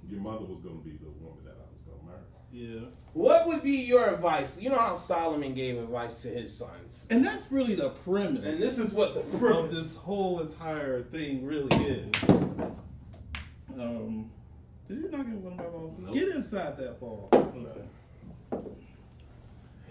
your mother was going to be the woman that I was going to marry. Yeah. What would be your advice? You know how Solomon gave advice to his sons. And that's really the premise. And this is what the premise of this whole entire thing really is. Did you not get one of my balls? Nope. Get inside that ball.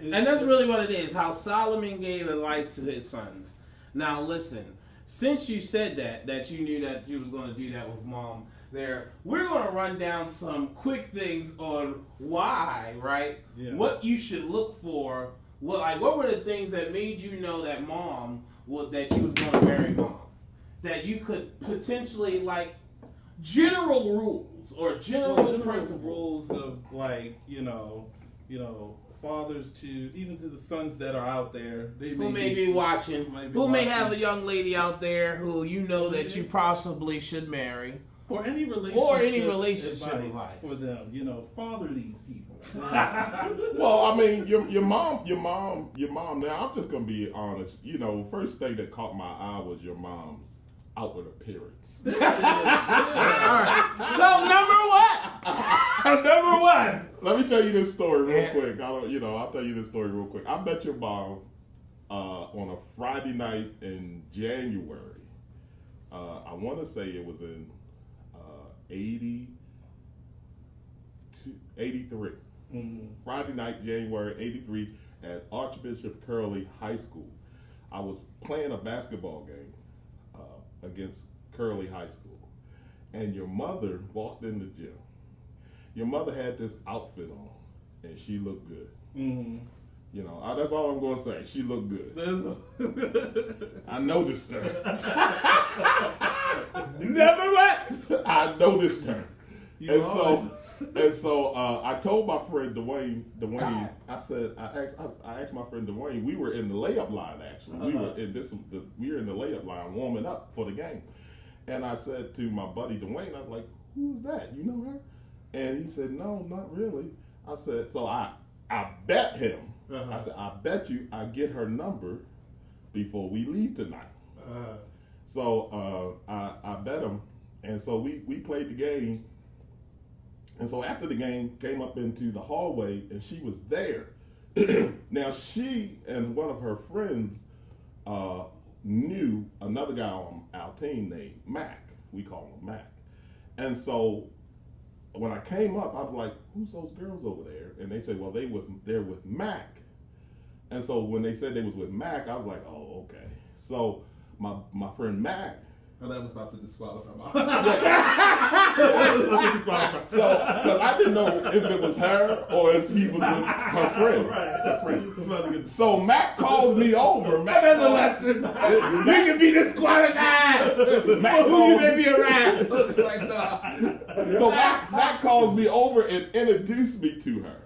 And that's really what it is, how Solomon gave advice to his sons. Now listen, since you said that you knew that you was going to do that with mom there, we're going to run down some quick things on why, right? Yeah. What you should look for. What were the things that made you know that that you was going to marry mom? That you could potentially, general rules or general principles of fathers even to the sons that are out there, who may be watching, who may have a young lady out there who that you possibly should marry, or any relationship advice for them. Father these people. Well, your mom. Now, I'm just gonna be honest. First thing that caught my eye was your mom's outward appearance. All right. So number one. Let me tell you this story real quick. I'll tell you this story real quick. I met your mom on a Friday night in January. I want to say it was in 83. Mm-hmm. Friday night, January 83, at Archbishop Curley High School. I was playing a basketball game against Curley High School, and your mother walked in the gym. Your mother had this outfit on, and she looked good. Mm-hmm. That's all I'm going to say. She looked good. I noticed her. Number one. I noticed her. And so I told my friend Dwayne. I said, I asked my friend Dwayne. We were in the layup line actually. We were in the layup line warming up for the game. And I said to my buddy Dwayne, I was like, "Who's that? You know her?" And he said, "No, not really." I said, so I bet him. I said, "I bet you I get her number before we leave tonight." So I bet him, and so we played the game. And so after the game, came up into the hallway, and she was there. Now she and one of her friends knew another guy on our team named Mac. We call him Mac. And so when I came up, I was like, who's those girls over there? And they said, well, they're with Mac. And so when they said they was with Mac, I was like, oh, okay. So my friend Mac. Oh, that was about to disqualify my. So, because I didn't know if it was her or if he was with her friend. Her friend. So Mac calls me over. Mac That's a lesson. You can be disqualified. Mac Who you may be around. It's like, nah. So Mac calls me over and introduced me to her.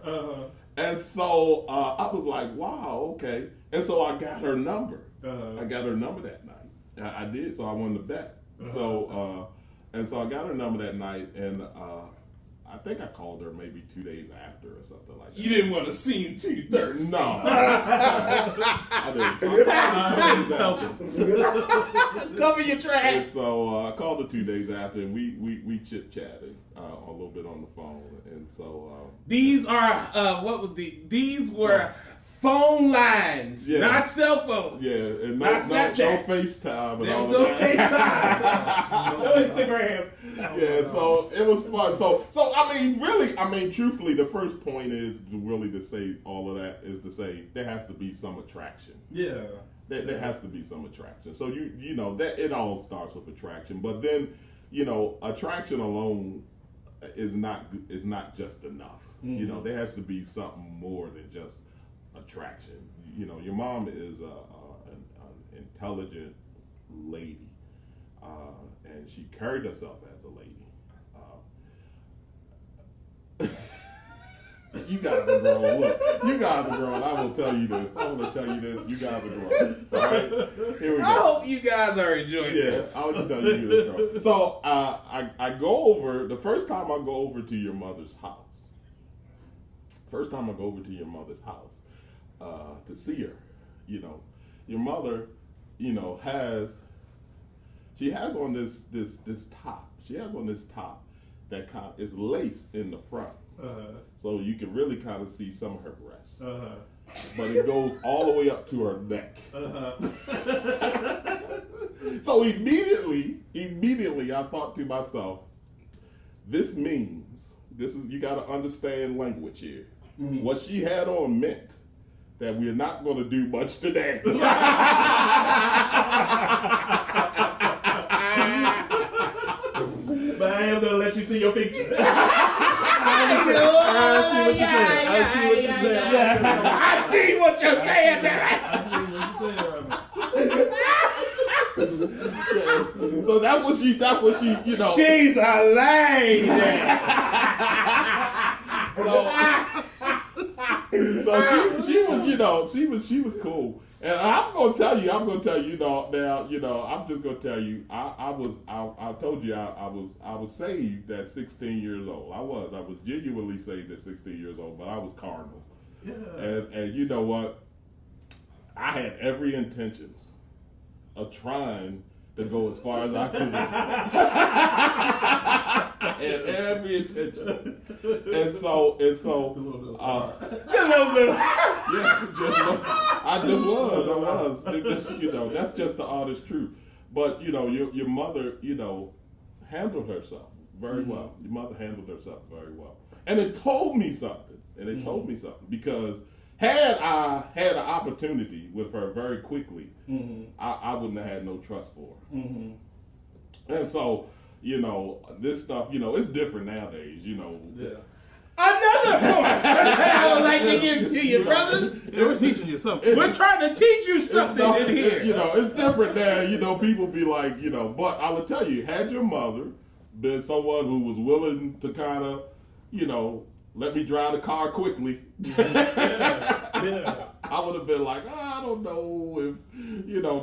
And so I was like, wow, okay. And so I got her number. I got her number that night. I did, so I won the bet. So and so I got her number that night, and I think I called her maybe 2 days after or something like that. You didn't want to seem too thirsty. No. I didn't. So I called her 2 days after. Cover your tracks. And so I called her 2 days after, and we chit-chatted a little bit on the phone. And so These are these were phone lines, not cell phones. Yeah, and not Snapchat. no FaceTime. And There all was no that. FaceTime. No Instagram. Yeah, so it was fun. So I mean, truthfully, the first point is really to say all of that is to say there has to be some attraction. Yeah. There has to be some attraction. So you know that it all starts with attraction, but then attraction alone is not just enough. Mm-hmm. There has to be something more than just attraction. Your mom is an intelligent lady, and she carried herself as a lady. You guys are grown. Look, you guys are grown. I will tell you this. I want to tell you this. You guys are grown. All right? Here we go. I hope you guys are enjoying this. Yeah, I want to tell you this, girl. So I go over, the first time I go over to your mother's house. To see her, your mother, has on this top. She has on this top that is lace in the front, so you can really kind of see some of her breasts. But it goes all the way up to her neck. So immediately, I thought to myself, this means you got to understand language here. Mm-hmm. What she had on meant that we're not going to do much today. But I am going to let you see your picture. I see what you're saying. I see what you're saying, So that's what she, She's a lady. she was cool. And I'm gonna tell you, I'm just gonna tell you, I told you I was saved at 16 years old. I was genuinely saved at 16 years old, but I was carnal. Yeah. And you know what? I had every intentions of trying to go as far as I could. And every intention. And so I was. That's just the honest truth. But your mother, handled herself very well. Your mother handled herself very well. And it told me something. Because had I had an opportunity with her very quickly, I wouldn't have had no trust for her. And so, this stuff, it's different nowadays, Yeah. Another point I would like to give to you, brothers. We're teaching you something. We're trying to teach you something in here. It's different now. People be like, but I will tell you, had your mother been someone who was willing to kind of, let me drive the car quickly, Yeah. I would have been like, I don't know if,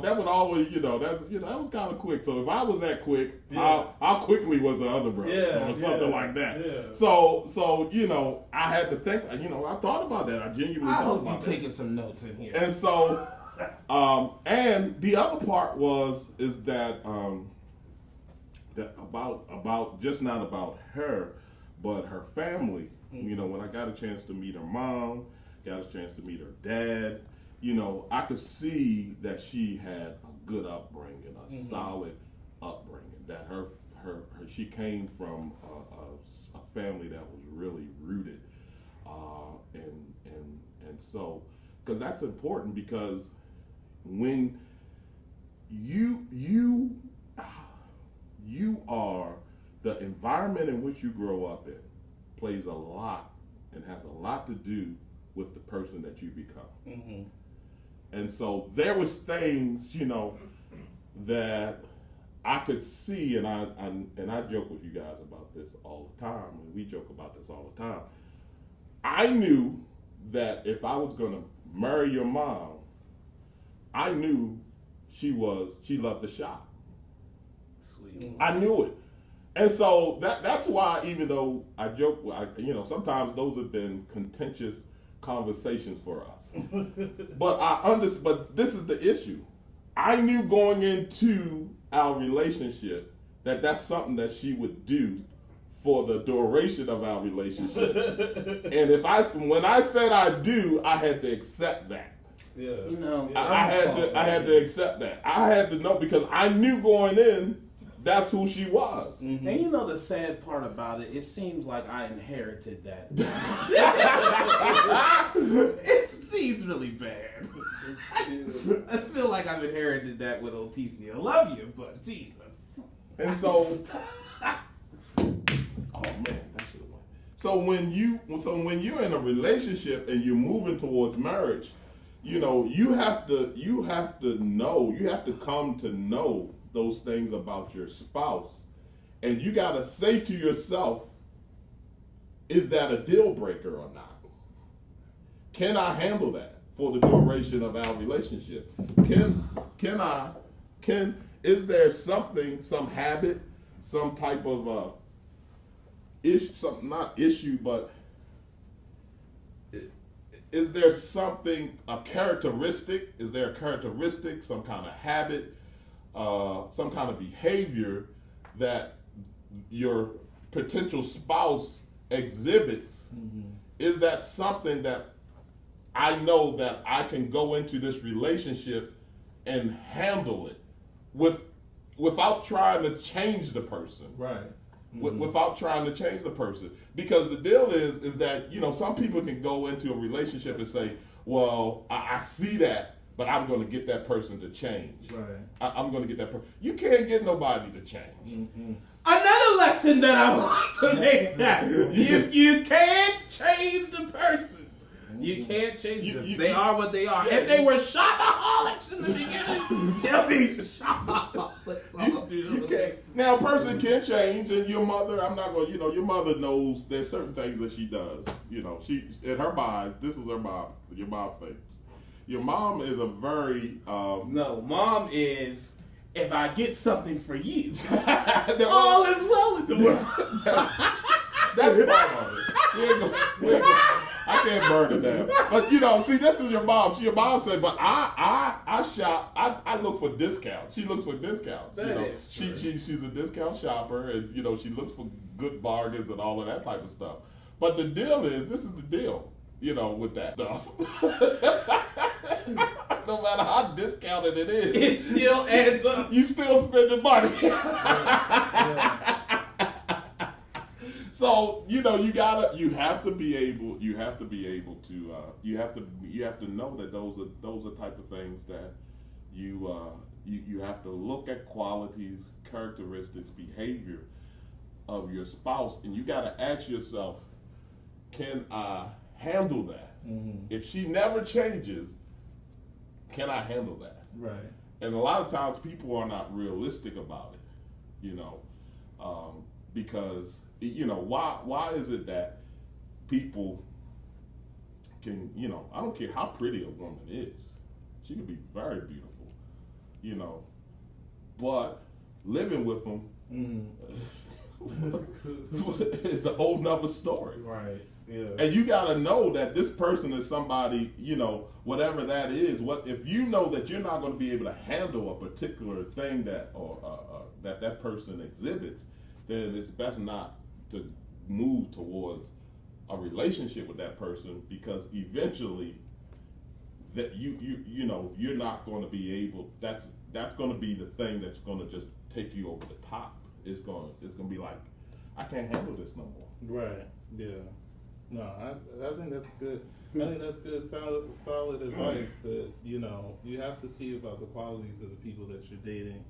that would always, that was kind of quick. So if I was that quick, how quickly was the other brother or something like that? Yeah. So I had to think, I thought about that. I genuinely thought about that. I hope you're taking some notes in here. And so, and the other part is that about just not about her, but her family. When I got a chance to meet her mom, got a chance to meet her dad, I could see that she had a good upbringing, a solid upbringing, that her she came from a family that was really rooted, and so, because that's important, because when you are, the environment in which you grow up in plays a lot and has a lot to do with the person that you become. Mm-hmm. And so there was things, that I could see, and I joke with you guys about this all the time, and we joke about this all the time. I knew that if I was going to marry your mom, I knew she loved to shop. Sweet. I knew it. And so that's why, even though I joke, sometimes those have been contentious conversations for us. But this is the issue. I knew going into our relationship that that's something that she would do for the duration of our relationship. And when I said I do, I had to accept that. Yeah. I had to accept that. I had to know, because I knew going in that's who she was. Mm-hmm. And the sad part about it seems like I inherited that. It seems really bad. I feel like I've inherited that with Otisio. Love you, but Jesus. And so, oh man, that should have went. So when you're in a relationship and you're moving towards marriage, you have to come to know those things about your spouse, and you got to say to yourself, is that a deal breaker or not? Can I handle that for the duration of our relationship? Is there something, some habit, some type of is there something, a characteristic? Is there a characteristic, some kind of habit, some kind of behavior that your potential spouse exhibits? Mm-hmm. Is that something that I know that I can go into this relationship and handle it without trying to change the person? Right. Mm-hmm. Without trying to change the person. Because the deal is that, some people can go into a relationship and say, well, I see that, but I'm going to get that person to change. Right. I'm going to get that person. You can't get nobody to change. Mm-hmm. Another lesson that I want to make, if you can't change the person, you can't change them. They are what they are. Yeah, if they were shopaholics in the beginning, they'll be shopaholics. You can't. Now, a person can change, and your mother, I'm not going to, your mother knows there's certain things that she does. She, in her mind, this is her mom, your mom thinks. Your mom is a very... No, mom is, if I get something for you, all is well with the world. That's part of it. I can't burn it down. But see, this is your mom. Your mom said, but I shop. I look for discounts. She looks for discounts. That is true. She's a discount shopper, and she looks for good bargains and all of that type of stuff. But the deal is, this is the deal. With that stuff. No matter how discounted it is, it still adds up. You still spending money. So you have to be able to know that those are type of things that you have to look at qualities, characteristics, behavior of your spouse, and you got to ask yourself, can I handle that? Mm-hmm. If she never changes, can I handle that? Right. And a lot of times people are not realistic about it, because why is it that people can, I don't care how pretty a woman is, she can be very beautiful, but living with them is a whole nother story. Right. Yeah. And you got to know that this person is somebody, whatever that is. What if you know that you're not going to be able to handle a particular thing that that person exhibits, then it's best not to move towards a relationship with that person, because eventually that you're not going to be able. That's going to be the thing that's going to just take you over the top. it's gonna be like, I can't handle this no more. Right. Yeah. No, I think that's good. I think that's good, solid advice that, you know, you have to see about the qualities of the people that you're dating.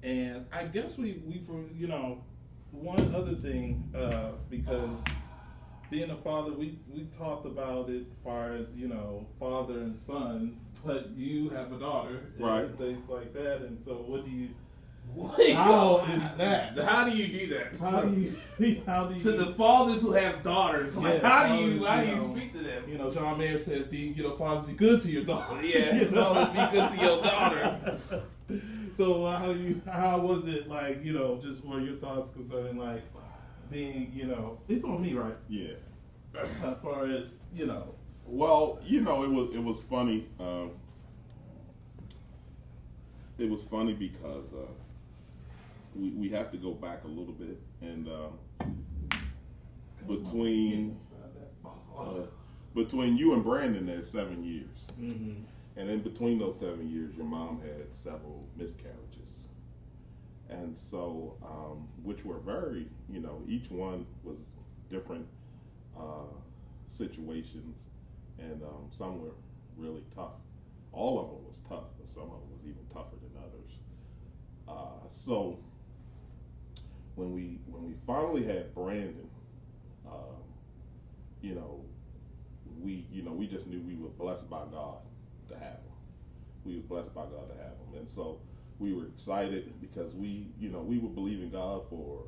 And I guess we you know, one other thing, because being a father, we talked about it as far as, you know, father and sons, but you have a daughter and Right. things like that. And so what do you, Wait, how is that? How do you do that? How do you To the fathers who have daughters, like, Yeah, how do you fathers, speak to them? You know, John Mayer says, fathers, be good to your daughters. Yeah, fathers, be good to your daughters. So how was it, like, you know, just what are your thoughts concerning, like, being, you know, it's on me, right? Yeah. As far as, you know. Well, you know, it was funny. It was funny because we have to go back a little bit, and between you and Brandon, there's 7 years, Mm-hmm. and in between those 7 years, your mom had several miscarriages, and so which were very, you know, each one was different situations, and some were really tough. All of them was tough, but some of them was even tougher than others. So when we finally had Brandon, you know, we just knew we were blessed by God to have him. We were blessed by God to have him, and so we were excited because we were believing God for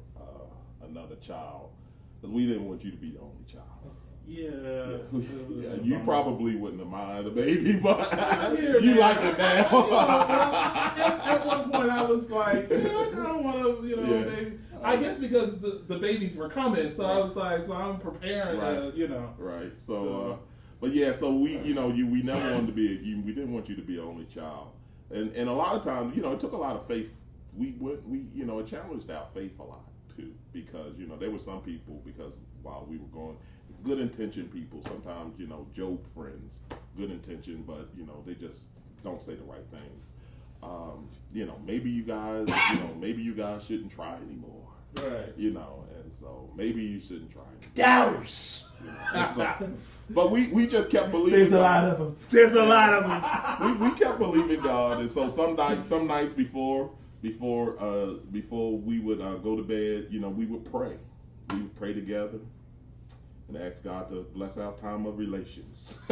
another child, because we didn't want you to be the only child. Yeah. Yeah, you probably wouldn't have minded a baby, but you now. like it now. At one point, I was like, I don't want to, you know, Yeah. baby. I guess because the babies were coming, so I was like, so I'm preparing, Right. you know. Right. So, but yeah, so we never wanted to be. We didn't want you to be an only child, and a lot of times, you know, it took a lot of faith. It challenged our faith a lot too, because you know there were some people, because while we were going, good intentioned people, sometimes, you know, Job friends, good intention, but you know they just don't say the right things. You know, maybe you guys shouldn't try anymore. Right. You know, and so maybe you shouldn't try anymore. Doubters. You know, so, but we just kept believing. There's a God. lot of them. There's a lot of them. We kept believing God, and so some nights before we would go to bed, you know, we would pray. We would pray together and ask God to bless our time of relations.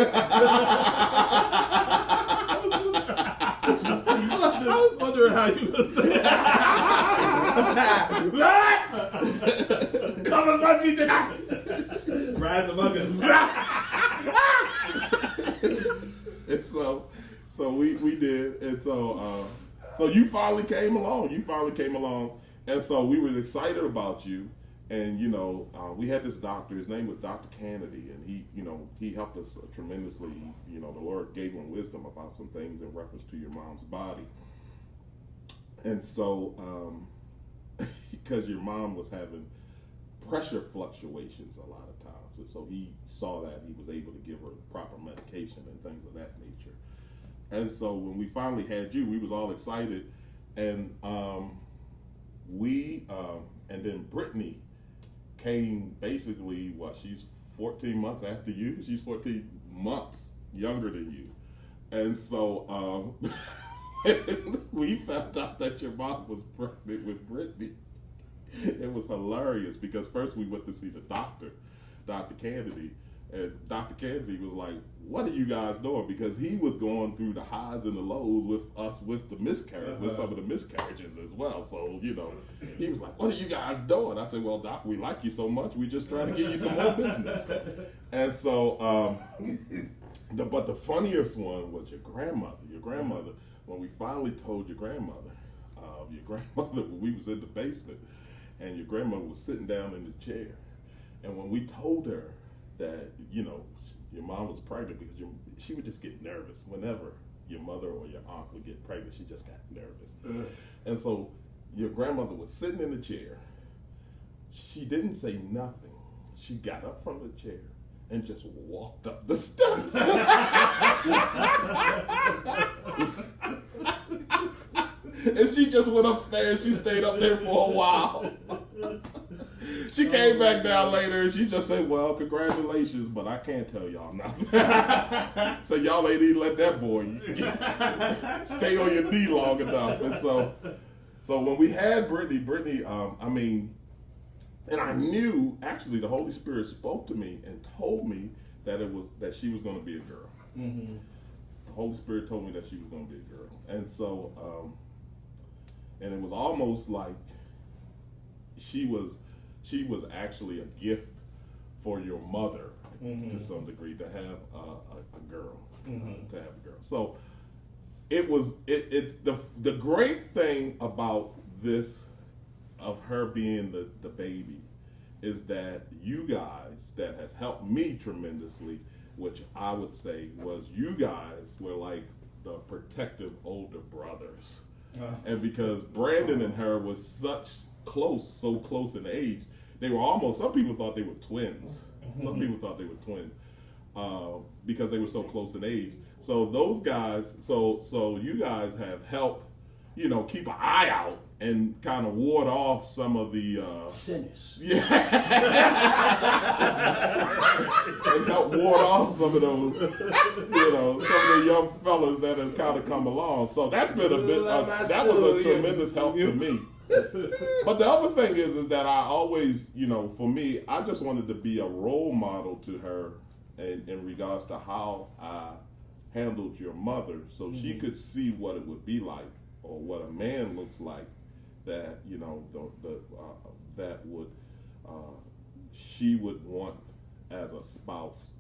I was wondering how you would say that. Come among me tonight. Rise among us. And so we did, and so you finally came along. And so we were excited about you. And, you know, we had this doctor, his name was Dr. Kennedy, and he helped us tremendously. You know, the Lord gave him wisdom about some things in reference to your mom's body. And so, because your mom was having pressure fluctuations a lot of times, and so he saw that, he was able to give her proper medication and things of that nature. And so when we finally had you, we was all excited, and and then Brittany came basically, she's 14 months after you. She's 14 months younger than you. And so we found out that your mom was pregnant with Brittany. It was hilarious because first we went to see the doctor, Dr. Kennedy, and Dr. Kennedy was like, what are you guys doing? Because he was going through the highs and the lows with us with the miscarriage, with some of the miscarriages as well. So, you know, he was like, what are you guys doing? I said, well, Doc, we like you so much, we just trying to give you some more business. And so, but the funniest one was your grandmother. Your grandmother, when we finally told your grandmother, we was in the basement, and your grandmother was sitting down in the chair. And when we told her that, you know, your mom was pregnant, because she would just get nervous whenever your mother or your aunt would get pregnant. She just got nervous. And so your grandmother was sitting in the chair. She didn't say nothing. She got up from the chair and just walked up the steps. And she She just went upstairs. She stayed up there for a while. She came back down later and she just said, well, congratulations, but I can't tell y'all nothing. So y'all ain't even let that boy stay on your knee long enough. And so when we had Brittany, and I knew, actually, the Holy Spirit spoke to me and told me that she was going to be a girl. Mm-hmm. The Holy Spirit told me that she was going to be a girl. And so, and it was almost like she was actually a gift for your mother, mm-hmm. to some degree, to have a girl, mm-hmm. To have a girl. So it's the great thing about this, of her being the baby, is that you guys, that has helped me tremendously, which I would say was you guys were like the protective older brothers. And because Brandon and her was so close in age, they were almost, some people thought they were twins. Some people thought they were twins because they were so close in age. So those guys, so you guys have helped, keep an eye out and kind of ward off some of the sinners. Yeah. And help ward off some of those, some of the young fellas that has kind of come along. So that's been a bit, that was a tremendous help to me. But the other thing is that I always, for me, I just wanted to be a role model to her in regards to how I handled your mother, so mm-hmm. she could see what it would be like, or what a man looks like, that that would she would want as a spouse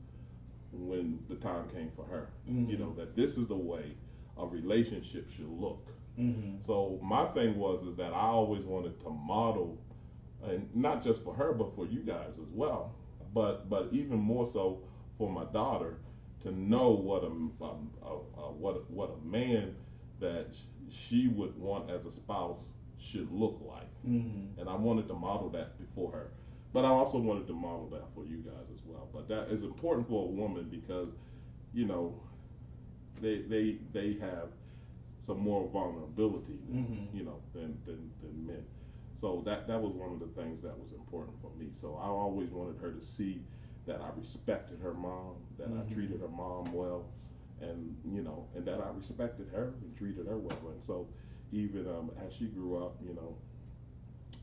when the time came for her. Mm-hmm. That this is the way a relationship should look. Mm-hmm. So my thing is that I always wanted to model, and not just for her, but for you guys as well, but even more so for my daughter, to know what a man that she would want as a spouse should look like. Mm-hmm. And I wanted to model that before her, but I also wanted to model that for you guys as well. But that is important for a woman because, they have some more vulnerability, mm-hmm. Than men. So that was one of the things that was important for me. So I always wanted her to see that I respected her mom, that mm-hmm. I treated her mom well, and and that I respected her and treated her well. And so even as she grew up,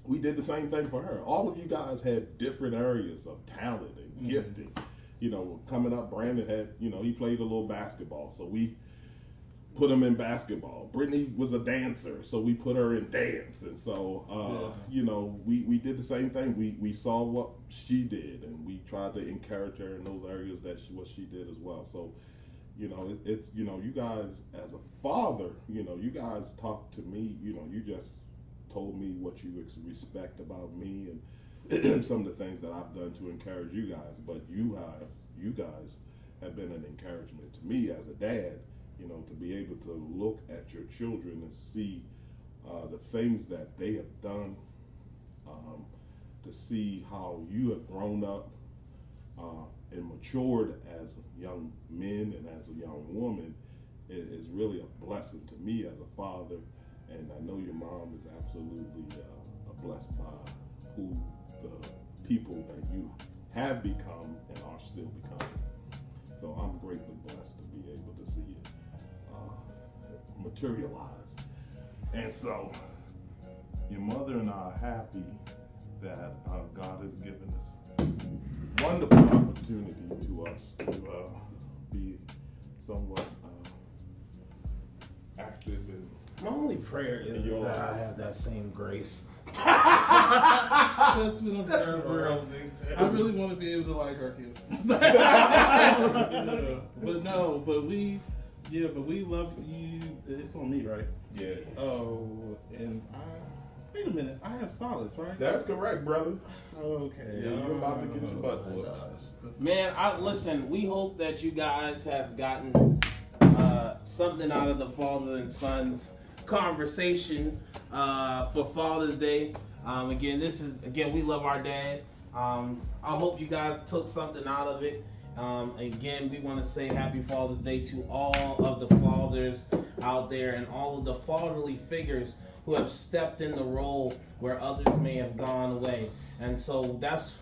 we did the same thing for her. All of you guys had different areas of talent and mm-hmm. gifting. Coming up, Brandon had, he played a little basketball, so we put him in basketball. Brittany was a dancer, so we put her in dance. And so, we did the same thing. We saw what she did, and we tried to encourage her in those areas what she did as well. So, it's, you guys, as a father, you guys talked to me, you just told me what you respect about me and some of the things that I've done to encourage you guys. But you guys have been an encouragement to me as a dad, to be able to look at your children and see the things that they have done, to see how you have grown up and matured as young men and as a young woman is really a blessing to me as a father. And I know your mom is absolutely blessed by who the people that you have become and are still becoming. So I'm greatly blessed to be able to see it materialize. And so your mother and I are happy that God has given us wonderful opportunity to us to be somewhat active in. My only prayer is that I have that same grace. That's been a prayer for us. I really want to be able to like our kids. But we love you. It's on me, right? Yeah. Oh, and wait a minute. I have solids, right? That's correct, brother. Okay. Yeah, you're about to get your butt whooped. Man, listen, we hope that you guys have gotten something out of the father and son's conversation for Father's Day. Again, we love our dad. I hope you guys took something out of it. Again, we want to say happy Father's Day to all of the fathers out out there and all of the fatherly figures who have stepped in the role where others may have gone away. And so this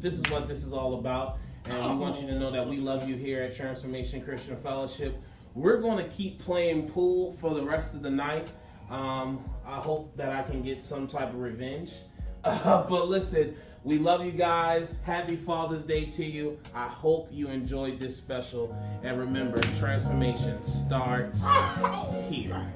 is what this is all about. And we want you to know that we love you here at Transformation Christian Fellowship. We're going to keep playing pool for the rest of the night. I hope that I can get some type of revenge. But listen, we love you guys. Happy Father's Day to you. I hope you enjoyed this special. And remember, transformation starts here.